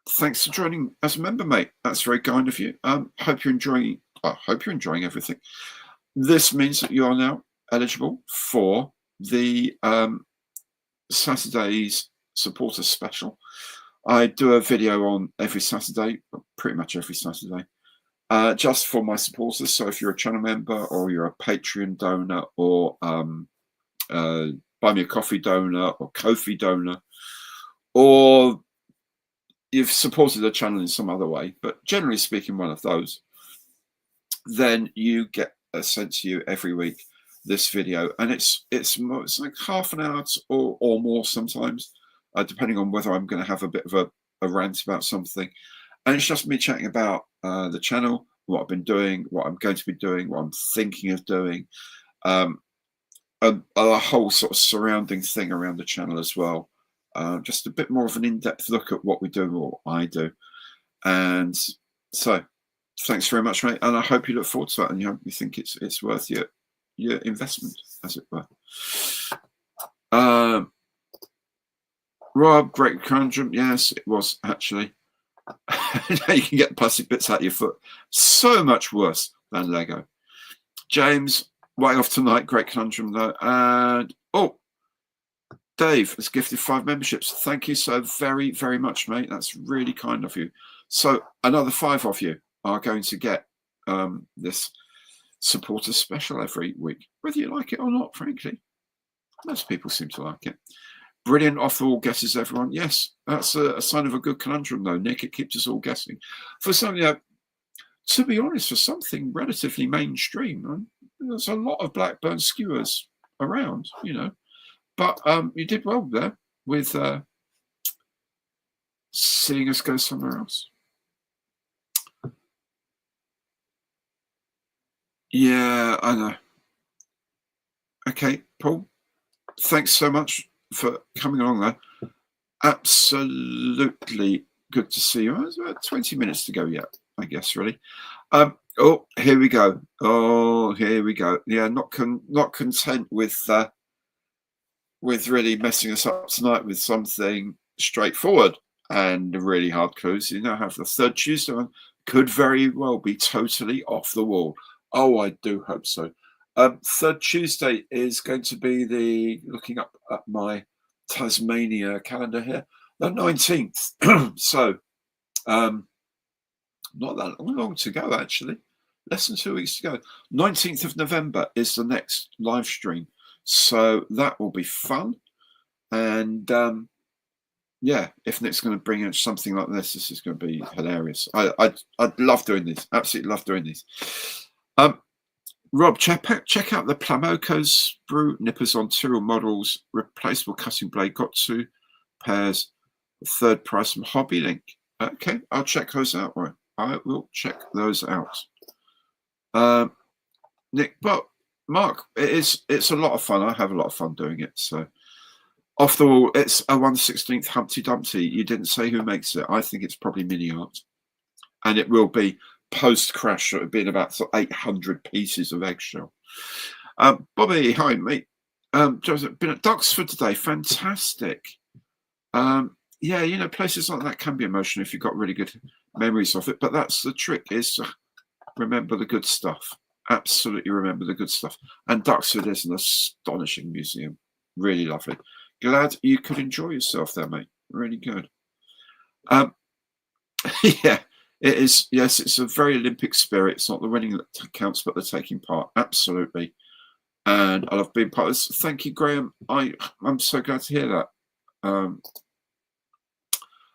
thanks for joining as a member, mate. That's very kind of you. Hope you're enjoying. I hope you're enjoying everything. This means that you are now eligible for the Saturday's supporter special. I do a video on every Saturday, pretty much every Saturday, just for my supporters. So if you're a channel member or you're a Patreon donor or Buy Me a Coffee donor or Ko-fi donor, or you've supported the channel in some other way, but generally speaking, one of those, then you get sent to you every week this video, and it's like half an hour or more sometimes, depending on whether I'm going to have a bit of a rant about something. And it's just me chatting about the channel, what I've been doing, what I'm going to be doing, what I'm thinking of doing, a whole sort of surrounding thing around the channel as well. Just a bit more of an in-depth look at what we do or I do. And so thanks very much, mate. And I hope you look forward to that and you think it's worth your investment, as it were. Rob, great Conundrum. Yes, it was actually. Now you can get the plastic bits out of your foot. So much worse than Lego. James, way off tonight. Great Conundrum, though. And, Dave has gifted 5 memberships. Thank you so very, very much, mate. That's really kind of you. So another 5 of you are going to get this supporter special every week, whether you like it or not, frankly. Most people seem to like it. Brilliant off the wall guesses, everyone. Yes, that's a sign of a good conundrum, though, Nick. It keeps us all guessing. For something, to be honest, for something relatively mainstream, there's a lot of Blackburn skewers around, you know. But you did well there with seeing us go somewhere else. Yeah, I know. Okay, Paul, thanks so much for coming along there. Absolutely good to see you. It's about 20 minutes to go yet, I guess, really. Oh, here we go. Oh, here we go. Yeah, not content with really messing us up tonight with something straightforward and really hard clues. You now have the third Tuesday one. Could very well be totally off the wall. Oh, I do hope so. Third Tuesday is going to be looking up at my Tasmania calendar here, the 19th. So not that long to go, actually. Less than 2 weeks to go. 19th of November is the next live stream. So that will be fun. And yeah, if Nick's going to bring in something like this is going to be hilarious. I'd love doing this. Absolutely love doing these. Rob, check out the Plamoco sprue nippers on Tyrrell models, replaceable cutting blade. Got 2 pairs, third price from Hobby Link. Okay, I'll check those out. Right, I will check those out. Nick, but Mark, it's a lot of fun. I have a lot of fun doing it. So off the wall, it's a 1/16th Humpty Dumpty. You didn't say who makes it. I think it's probably Mini Art, and it will be post crash. It would be about 800 pieces of eggshell. Bobby, hi mate. Joseph, been at Duxford today. Fantastic. Yeah, you know, places like that can be emotional if you've got really good memories of it. But that's the trick, is remember the good stuff. Absolutely remember the good stuff. And Duxford is an astonishing museum. Really lovely. Glad you could enjoy yourself there, mate. Really good. Yeah, it is. Yes, it's a very Olympic spirit. It's not the winning that counts, but the taking part. Absolutely. And I love being part of this. Thank you, Graham. I'm so glad to hear that. And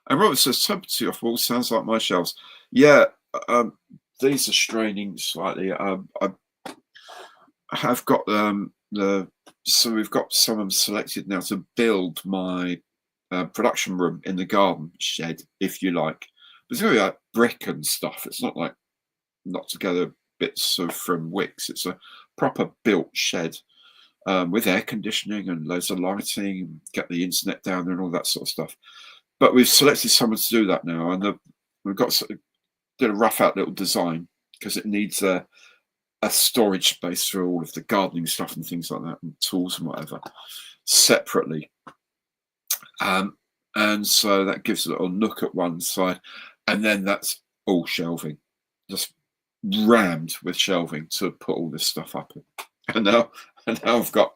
Robert says, Tumpty off wall sounds like my shelves. Yeah, these are straining slightly. I have got so we've got some of them selected now to build my production room in the garden shed, if you like. But it's going to be like brick and stuff. It's not like knocked together bits from Wix. It's a proper built shed with air conditioning and loads of lighting, get the internet down there and all that sort of stuff. But we've selected someone to do that now, and we've got did a rough out little design because it needs a storage space for all of the gardening stuff and things like that, and tools and whatever separately. And so that gives a little nook at one side, and then that's all shelving, just rammed with shelving to put all this stuff up in. And now I've got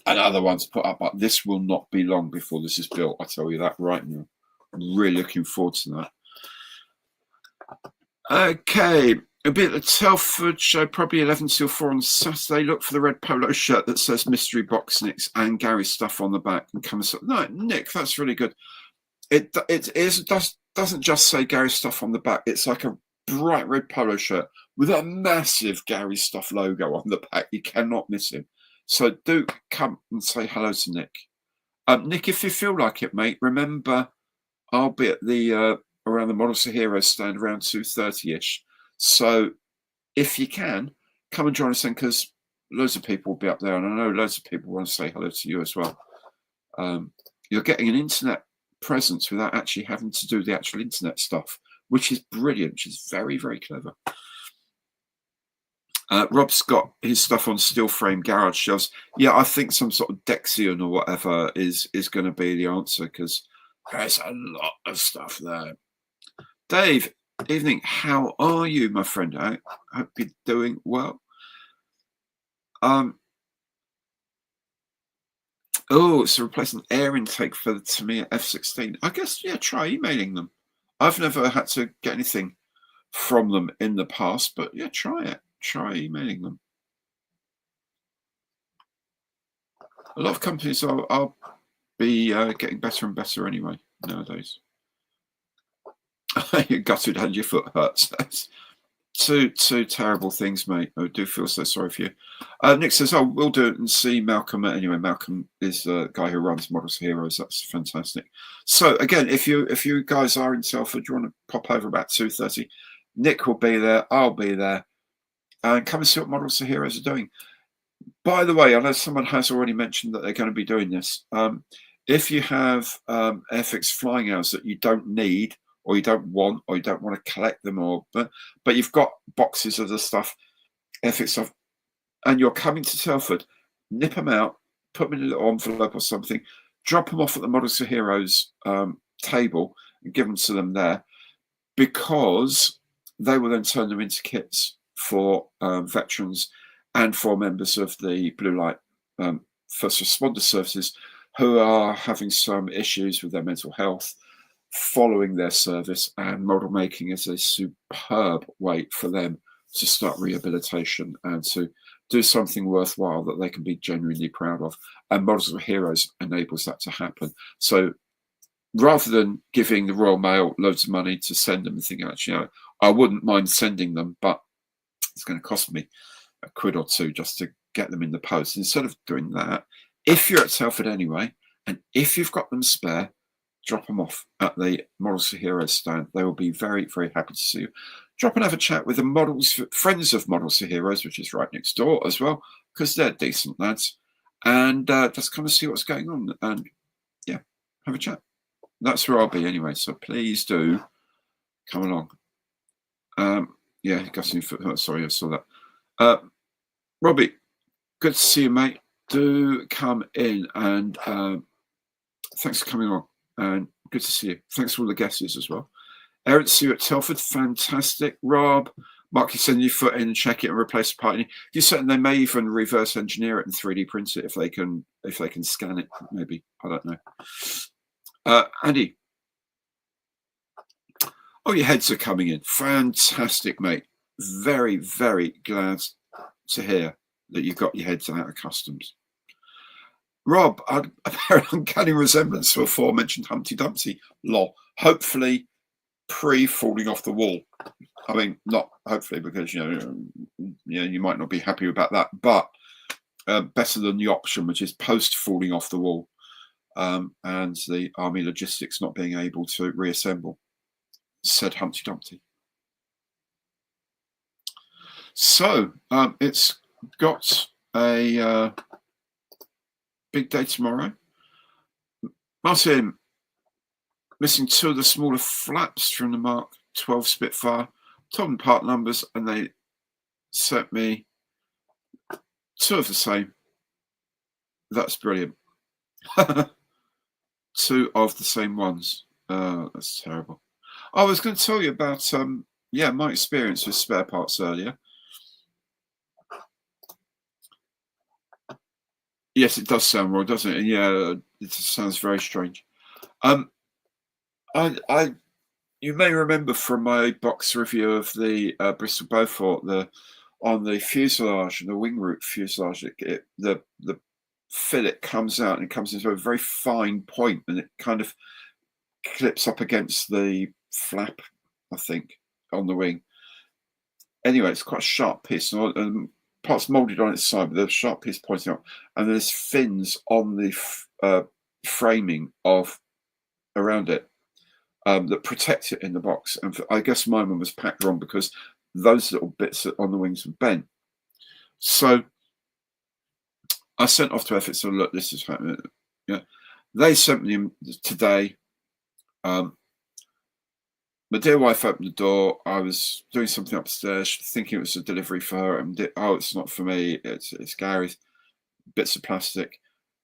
another one to put up, but this will not be long before this is built. I tell you that right now. I'm really looking forward to that. Okay, a bit of the Telford show, probably 11 till 4 on Saturday. Look for the red polo shirt that says Mystery Box Nicks and Gary's stuff on the back. And come and no, Nick, that's really good. It doesn't just say Gary's stuff on the back. It's like a bright red polo shirt with a massive Gary Stuff logo on the back. You cannot miss him. So do come and say hello to Nick. Nick, if you feel like it, mate, remember I'll be at the around the Models for Heroes stand around 2:30ish. So if you can, come and join us then, because loads of people will be up there, and I know loads of people want to say hello to you as well. You're getting an internet presence without actually having to do the actual internet stuff, which is brilliant, which is very, very clever. Rob's got his stuff on steel frame garage shelves. Yeah, I think some sort of Dexion or whatever is going to be the answer, because there's a lot of stuff there. Dave, evening. How are you, my friend? I hope you're doing well. Oh, it's a replacement air intake for the Tamiya F16. I guess, yeah, try emailing them. I've never had to get anything from them in the past, but yeah, try it. Try emailing them. A lot of companies are be getting better and better anyway nowadays. You're gutted and your foot hurts. Two terrible things, mate. I do feel so sorry for you. Nick says, "Oh, we'll do it and see Malcolm." Anyway, Malcolm is the guy who runs Models for Heroes. That's fantastic. So again, if you guys are in Telford, you want to pop over about 2:30. Nick will be there. I'll be there, and come and see what Models for Heroes are doing. By the way, I know someone has already mentioned that they're going to be doing this. If you have Airfix flying hours that you don't need, or you don't want, or you don't want to collect them, but you've got boxes of the stuff, Airfix stuff, and you're coming to Telford, nip them out, put them in a little envelope or something, drop them off at the Models for Heroes table and give them to them there, because they will then turn them into kits for veterans and for members of the Blue Light first responder services who are having some issues with their mental health following their service, and model making is a superb way for them to start rehabilitation and to do something worthwhile that they can be genuinely proud of. And Models for Heroes enables that to happen. So rather than giving the Royal Mail loads of money to send them and think, actually, I wouldn't mind sending them, but it's going to cost me a quid or two just to get them in the post. Instead of doing that, if you're at Telford anyway, and if you've got them spare, drop them off at the Models for Heroes stand. They will be very, very happy to see you. Drop and have a chat with the friends of Models for Heroes, which is right next door as well, because they're decent lads. And just come and see what's going on. And yeah, have a chat. That's where I'll be anyway. So please do come along. Yeah, Gussie, sorry, I saw that. Robbie, good to see you, mate. Do come in, and thanks for coming on. And good to see you. Thanks for all the guesses as well. Eric, to see you at Telford. Fantastic. Rob, Mark, you send your foot in and check it and replace the part. You said they may even reverse engineer it and 3D print it if they can scan it. Maybe, I don't know. Andy, oh, your heads are coming in. Fantastic, mate. Very, very glad to hear that you've got your heads out of customs. Rob, a very uncanny resemblance to aforementioned Humpty Dumpty. Lol. Hopefully, pre-falling off the wall. I mean, not hopefully, because you might not be happy about that, but better than the option, which is post falling off the wall, and the army logistics not being able to reassemble. Said Humpty Dumpty. So it's got a big day tomorrow. Martin, missing 2 of the smaller flaps from the Mark 12 Spitfire. Told them part numbers, and they sent me 2 of the same. That's brilliant. 2 2 of the same ones. That's terrible. I was going to tell you about my experience with spare parts earlier. Yes, it does sound wrong, doesn't it? And yeah, it sounds very strange. You may remember from my box review of the Bristol Beaufort, on the fuselage and the wing root fuselage, the fillet comes out and it comes into a very fine point, and it kind of clips up against the flap, I think, on the wing. Anyway, it's quite a sharp piece, and parts molded on its side, but the sharp piece pointing out, and there's fins on the framing of around it that protect it in the box. And I guess my one was packed wrong because those little bits on the wings were bent. So I sent off to Airfix, so look, this is happening. Yeah, they sent me today. My dear wife opened the door. I was doing something upstairs, thinking it was a delivery for her, and it's not for me. It's Gary's. Bits of plastic.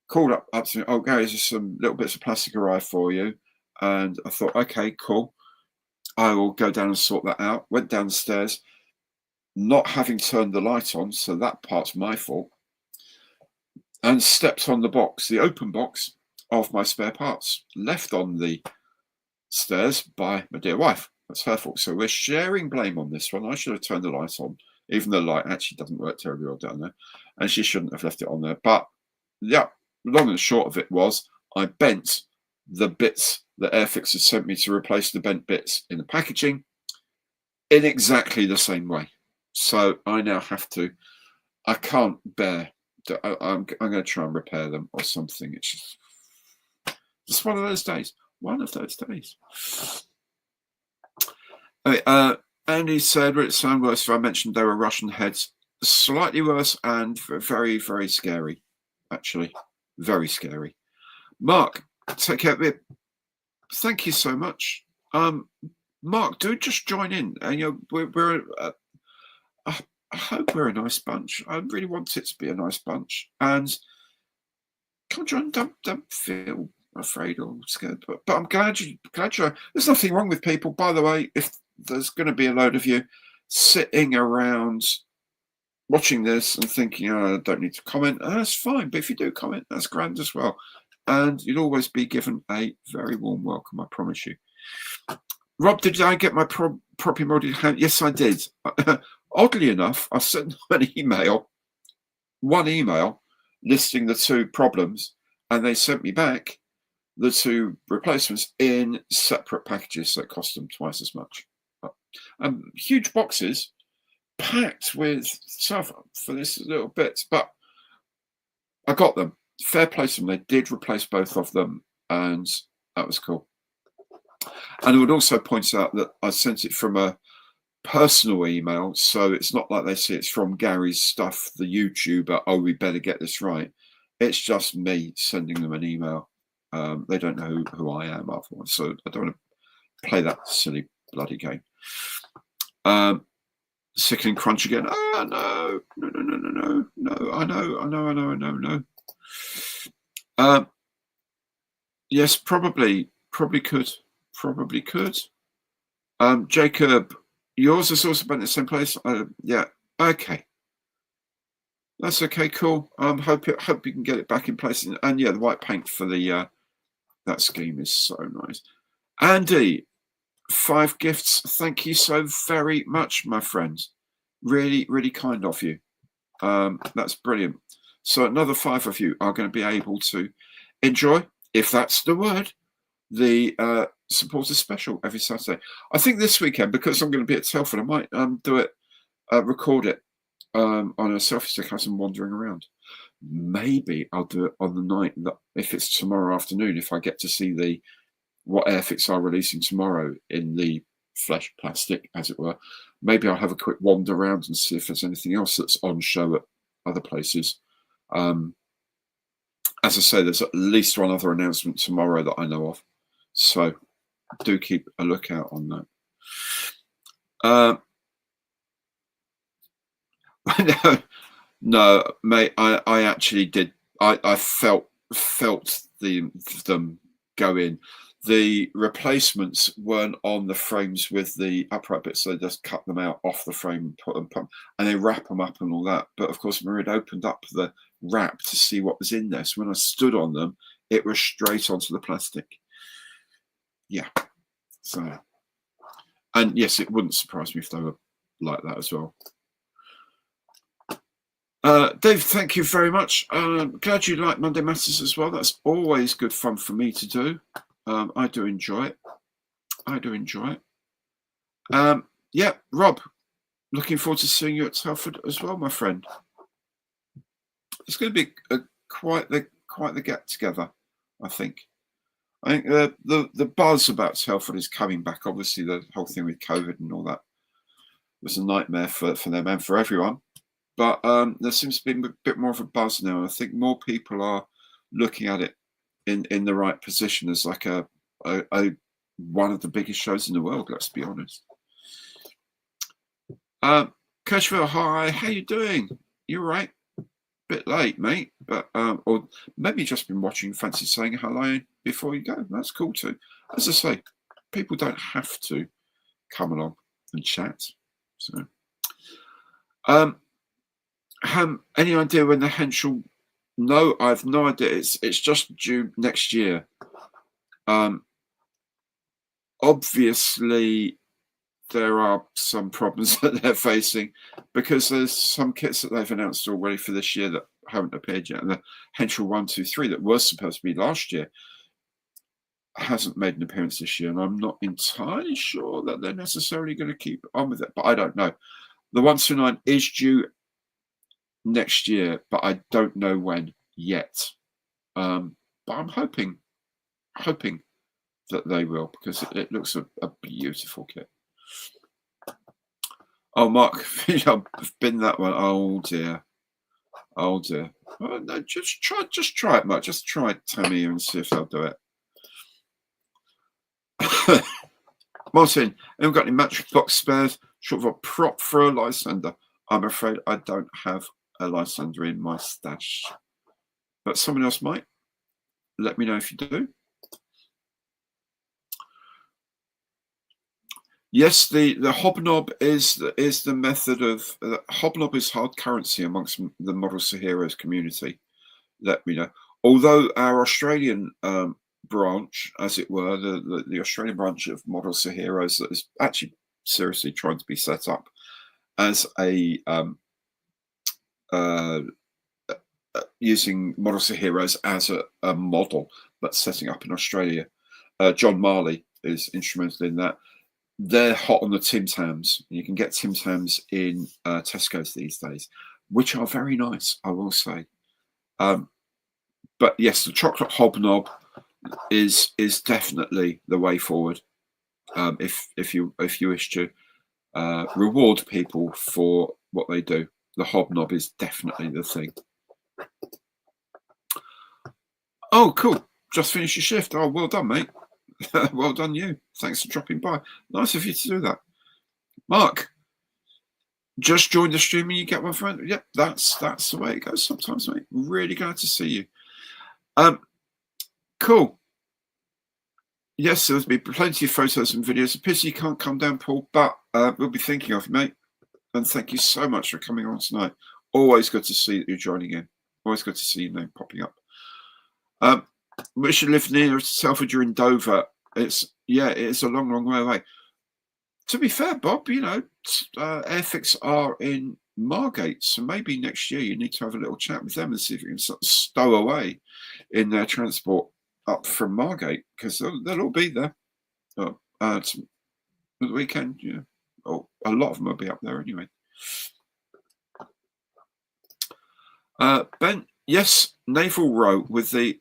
Called up to me. Oh, Gary, there's some little bits of plastic arrived for you. And I thought, okay, cool. I will go down and sort that out. Went downstairs, not having turned the light on, so that part's my fault. And stepped on the box, the open box of my spare parts, left on the stairs by my dear wife. That's her fault. So we're sharing blame on this one. I should have turned the light on, even though the light actually doesn't work terribly well down there, and she shouldn't have left it on there. But yeah, long and short of it was I bent the bits that Airfix had sent me to replace the bent bits in the packaging in exactly the same way. So I now have to, I can't bear, I'm going to try and repair them or something. It's just one of those days. One of those days. Andy said, would it sound worse if I mentioned they were Russian heads? Slightly worse and very, very scary, actually. Very scary. Mark, take care of it. Thank you so much. Mark, do just join in. We're I hope we're a nice bunch. I really want it to be a nice bunch. And come join. Don't feel afraid or scared. But I'm glad you. There's nothing wrong with people, by the way. If there's going to be a load of you sitting around watching this and thinking, oh, I don't need to comment, that's fine. But if you do comment, that's grand as well. And you'll always be given a very warm welcome, I promise you. Rob, did I get my properly molded hand? Yes, I did. Oddly enough, I sent them one email listing the 2 problems, and they sent me back the 2 replacements in separate packages, so it cost them twice as much. Huge boxes packed with stuff for this little bits, but I got them. Fair play to them. They did replace both of them, and that was cool. And I would also point out that I sent it from a personal email, so it's not like they see it's from Gary's stuff, the YouTuber. Oh, we better get this right. It's just me sending them an email. They don't know who I am otherwise, so I don't want to play that silly bloody game. Sickening crunch again. Oh no. I know. Yes, probably could. Jacob, yours is also been in the same place. Yeah. Okay. That's okay. Cool. Hope you can get it back in place. And yeah, the white paint for the that scheme is so nice. Andy, 5 gifts. Thank you so very much, my friends. Really, really kind of you. That's brilliant. So another 5 of you are going to be able to enjoy, if that's the word, the supporter special every Saturday. I think this weekend, because I'm going to be at Telford, I might do it, record it on a selfie stick as I'm wandering around. Maybe I'll do it on the night that, if it's tomorrow afternoon, if I get to see what Airfix are releasing tomorrow in the flesh plastic, as it were. Maybe I'll have a quick wander around and see if there's anything else that's on show at other places. As I say, there's at least one other announcement tomorrow that I know of. So do keep a lookout on that. No, mate, I actually did. I felt them go in. The replacements weren't on the frames with the upright bits, so they just cut them out off the frame, put them, and they wrap them up and all that. But of course, Maria had opened up the wrap to see what was in there. So when I stood on them, it was straight onto the plastic. Yeah. So, and yes, it wouldn't surprise me if they were like that as well. Dave, thank you very much. Glad you like Monday Matters as well. That's always good fun for me to do. I do enjoy it. Yeah, Rob, looking forward to seeing you at Telford as well, my friend. It's going to be quite the get together, I think. I think the buzz about Telford is coming back. Obviously, the whole thing with COVID and all that was a nightmare for them and for everyone. But there seems to be a bit more of a buzz now. And I think more people are looking at it in the right position as like a one of the biggest shows in the world. Let's be honest. Kirchville, hi. How you doing? You all right? Bit late, mate, but or maybe just been watching. Fancy saying hello before you go. That's cool too. As I say, people don't have to come along and chat. So, any idea when the Henschel? No, I have no idea. It's just due next year. Obviously, there are some problems that they're facing because there's some kits that they've announced already for this year that haven't appeared yet. And the Henschel 1, 2, 3 that was supposed to be last year hasn't made an appearance this year. And I'm not entirely sure that they're necessarily going to keep on with it, but I don't know. The 129 is due next year, but I don't know when yet. But I'm hoping that they will, because it looks a beautiful kit. Oh, Mark, I've been that one. Oh dear. Oh no, just try it, Mark. Just try it, Tammy, and see if they'll do it. Martin, haven't got any matchbox spares, short of a prop for a Lysander. I'm afraid I don't have a Lysander in my stash, but someone else might. Let me know if you do. Yes, the hobnob is the method of hobnob is hard currency amongst the Models for Heroes community. Let me know. Although our Australian branch, as it were, the Australian branch of Models for Heroes that is actually seriously trying to be set up as a using Models for Heroes as a model, but setting up in Australia. John Marley is instrumental in that. They're hot on the Tim Tams. You can get Tim Tams in Tesco's these days, which are very nice, I will say. But yes, the chocolate hobnob is definitely the way forward. If you wish to reward people for what they do, the hobnob is definitely the thing. Oh, cool! Just finished your shift. Oh, well done, mate. Well done, you. Thanks for dropping by. Nice of you to do that. Mark, just join the stream and you get one friend. Yep, that's the way it goes sometimes, mate. Really glad to see you. Cool. Yes, there's been plenty of photos and videos. A pity you can't come down, Paul, but we'll be thinking of you, mate. And thank you so much for coming on tonight. Always good to see that you're joining in. Always good to see your name popping up. We should live near Telford. You're in Dover. It's a long way away. To be fair, Bob, you know, Airfix are in Margate, so maybe next year you need to have a little chat with them and see if you can sort of stow away in their transport up from Margate, because they'll all be there at the weekend. Yeah, oh, a lot of them will be up there anyway. Ben, yes, Naval Row with the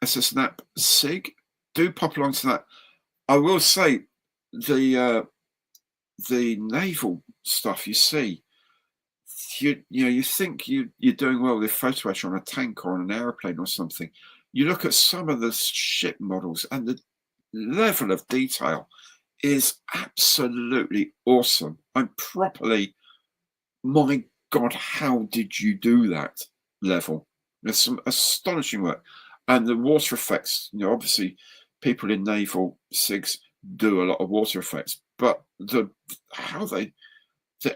SS Nap SIG. Do pop along to that. I will say the naval stuff you see, you think you're doing well with photo etch on a tank or on an aeroplane or something. You look at some of the ship models and the level of detail is absolutely awesome. I'm properly, my God, how did you do that level? There's some astonishing work. And the water effects, obviously people in naval SIGs do a lot of water effects, but the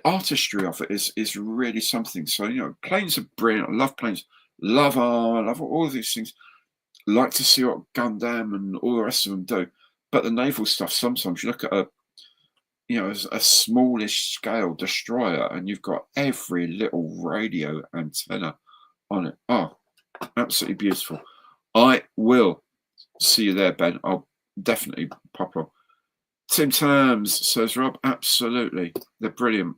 artistry of it is really something. So, you know, planes are brilliant. I love planes, love armor, love all of these things. Like to see what Gundam and all the rest of them do. But the naval stuff, sometimes you look at a smallish scale destroyer and you've got every little radio antenna on it. Oh, absolutely beautiful. I will see you there, Ben. I'll definitely pop up. Tim Tams, says Rob. Absolutely. They're brilliant.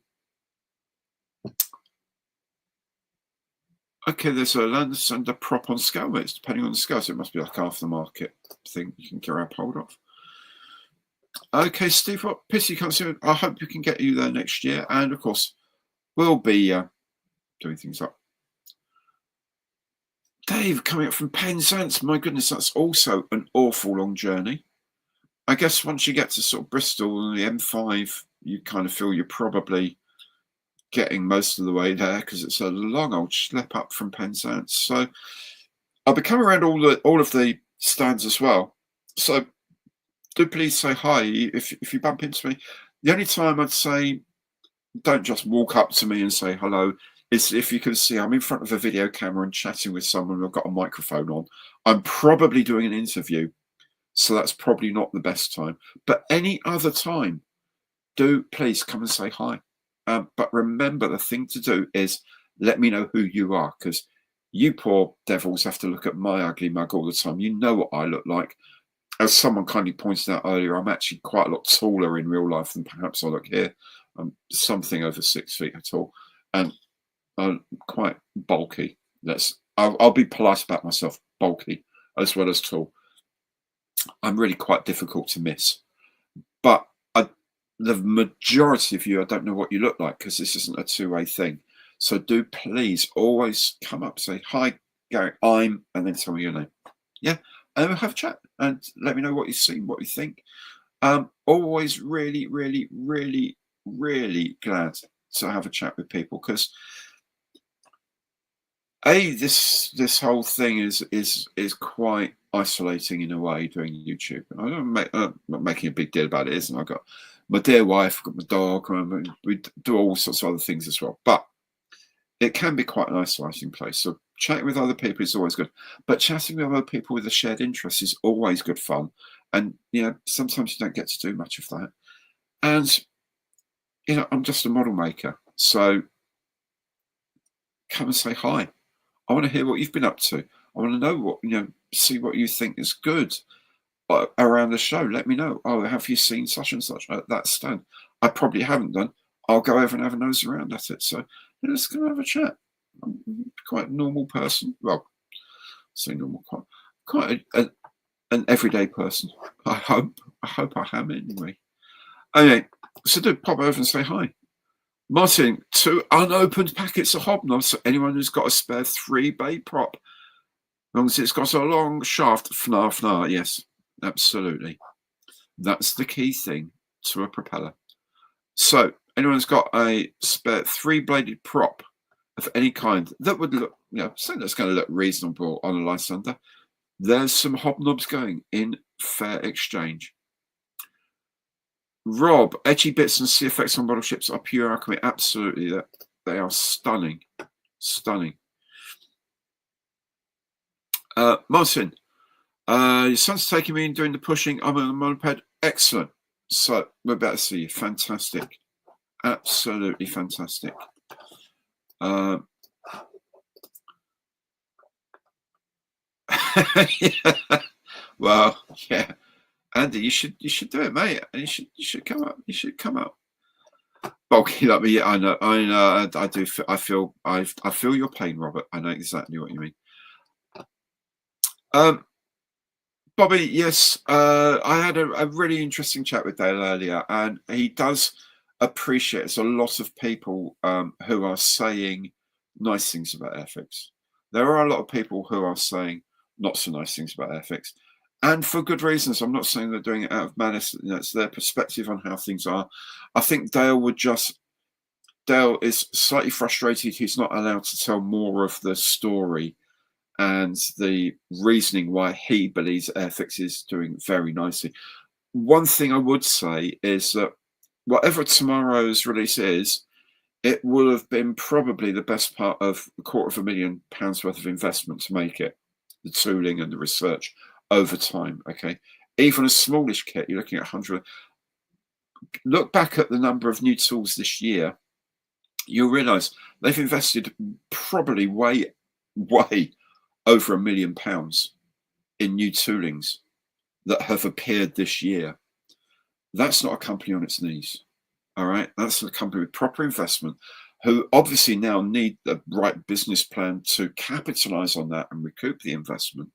Okay, there's a Lander prop on scale mates, depending on the scale. So it must be like aftermarket thing you can grab hold of. Okay, Steve, what pity you can't see it. I hope we can get you there next year. And of course, we'll be doing things up. Dave coming up from Penzance. My goodness, that's also an awful long journey. I guess once you get to sort of Bristol and the M5, you kind of feel you're probably getting most of the way there because it's a long old schlep up from Penzance. So I'll be coming around all of the stands as well. So do please say hi if you bump into me. The only time I'd say don't just walk up to me and say hello is if you can see I'm in front of a video camera and chatting with someone who've got a microphone on. I'm probably doing an interview, so that's probably not the best time. But any other time, do please come and say hi. But remember, the thing to do is let me know who you are, because you poor devils have to look at my ugly mug all the time. You know what I look like. As someone kindly pointed out earlier, I'm actually quite a lot taller in real life than perhaps I look here. I'm something over 6 feet tall, and I'm quite bulky. I'll be polite about myself, bulky as well as tall. I'm really quite difficult to miss. But the majority of you, I don't know what you look like because this isn't a two-way thing. So do please always come up, say, hi, Gary, and then tell me your name. Yeah, and we'll have a chat and let me know what you've seen, what you think. Always really, really, really, really glad to have a chat with people because this whole thing is quite isolating in a way doing YouTube. I'm not making a big deal about it, isn't I? I've got my dear wife, I've got my dog, and we do all sorts of other things as well. But it can be quite an isolating place. So chatting with other people is always good. But chatting with other people with a shared interest is always good fun. And sometimes you don't get to do much of that. And I'm just a model maker. So come and say hi. I want to hear what you've been up to. I want to know what, see what you think is good around the show. Let me know. Oh, have you seen such and such at that stand? I probably haven't done. I'll go over and have a nose around at it. So let's go have a chat. I'm quite a normal person. Well, say normal, quite an everyday person. I hope I am anyway. Okay, so do pop over and say hi. Martin, 2 unopened packets of hobnobs. So anyone who's got a spare 3 bay prop, as long as it's got a long shaft, fnar. Yes, absolutely. That's the key thing to a propeller. So anyone who's got a spare 3-bladed prop of any kind that would look, something that's going to look reasonable on a Lysander, there's some hobnobs going in fair exchange. Rob, edgy bits and CFX on model ships are pure alchemy. Absolutely, they are stunning. Martin, your son's taking me and doing the pushing. I'm on a moped. Excellent. So we're about to see you. Fantastic. Absolutely fantastic. Yeah. Well, yeah. Andy, you should do it, mate. You should come up. You should come up. Bulky like me. Yeah, I know. I do. I feel your pain, Robert. I know exactly what you mean. Bobby, yes. I had a really interesting chat with Dale earlier, and he does appreciate there's a lot of people who are saying nice things about Airfix. There are a lot of people who are saying not so nice things about Airfix. And for good reasons. I'm not saying they're doing it out of malice. It's their perspective on how things are. I think Dale is slightly frustrated he's not allowed to tell more of the story and the reasoning why he believes Airfix is doing very nicely. One thing I would say is that whatever tomorrow's release is, it will have been probably the best part of £250,000 worth of investment to make it, the tooling and the research over time. Okay, even a smallish kit, you're looking at 100. Look back at the number of new tools this year, you'll realise they've invested probably way over £1 million in new toolings that have appeared this year. That's not a company on its knees. All right, that's a company with proper investment, who obviously now need the right business plan to capitalize on that and recoup the investment.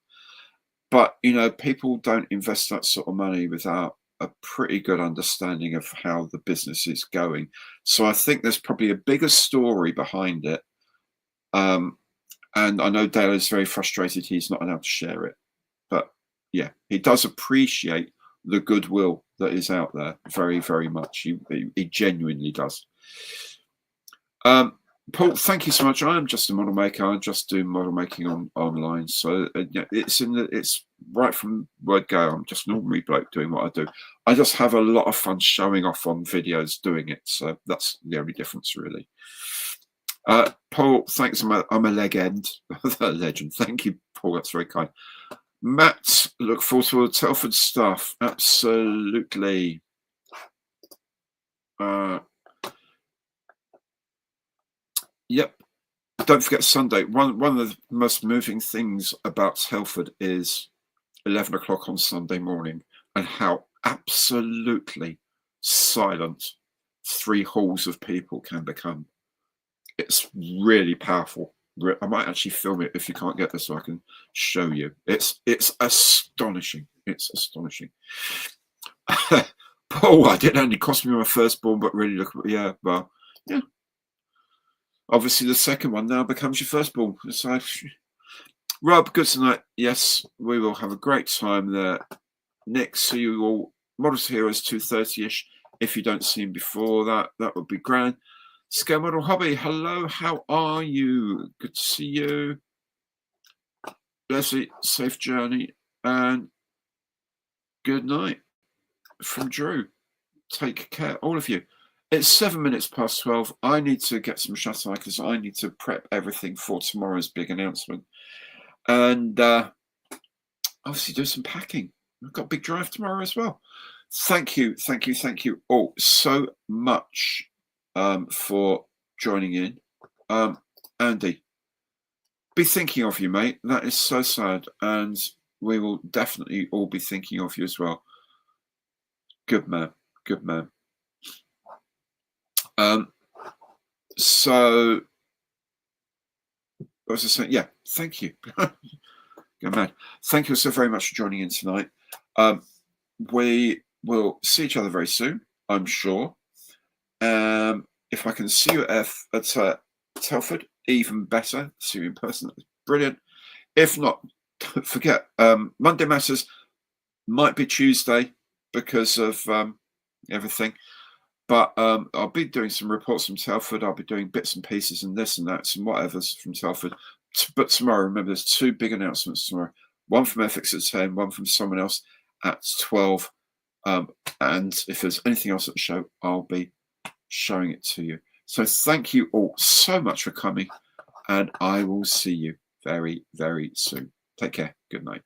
But people don't invest that sort of money without a pretty good understanding of how the business is going. So I think there's probably a bigger story behind it. And I know Dale is very frustrated he's not allowed to share it, but yeah, he does appreciate the goodwill that is out there very, very much. He genuinely does. Paul, thank you so much. I am just a model maker. I just do model making online, so it's right from word go. I'm just an ordinary bloke doing what I do. I just have a lot of fun showing off on videos doing it, so that's the only difference, really. Paul, thanks. I'm a legend. A legend. Thank you, Paul. That's very kind. Matt, look forward to the Telford stuff. Absolutely. Yep. Don't forget Sunday. One of the most moving things about Telford is 11 o'clock on Sunday morning, and how absolutely silent 3 halls of people can become. It's really powerful. I might actually film it if you can't get this, so I can show you. It's astonishing. It's astonishing. Paul, it didn't only cost me my firstborn, but really look, yeah. Obviously, the second one now becomes your firstborn. So, Rob, good tonight. Yes, we will have a great time there. Nick, see you all. Models Heroes 2:30ish. If you don't see him before that, that would be grand. Scale Model Hobby, hello, how are you? Good to see you. Leslie, safe journey and good night from Drew. Take care, all of you. It's 7 minutes past 12. I need to get some shut eye because I need to prep everything for tomorrow's big announcement. And obviously do some packing. I've got a big drive tomorrow as well. Thank you all so much for joining in. Andy, be thinking of you, mate. That is so sad, and we will definitely all be thinking of you as well. Good man. So what was I saying? Yeah, thank you. Good man. Thank you so very much for joining in tonight. We will see each other very soon, I'm sure. If I can see you at Telford, even better. See you in person. That's brilliant. If not, don't forget, Monday Matters might be Tuesday because of everything. But I'll be doing some reports from Telford. I'll be doing bits and pieces and this and that, some whatever's from Telford. But tomorrow, remember, there's 2 big announcements tomorrow. One from Airfix at 10, one from someone else at 12. And if there's anything else at the show, I'll be showing it to you. So thank you all so much for coming, and I will see you very, very soon. Take care. Good night.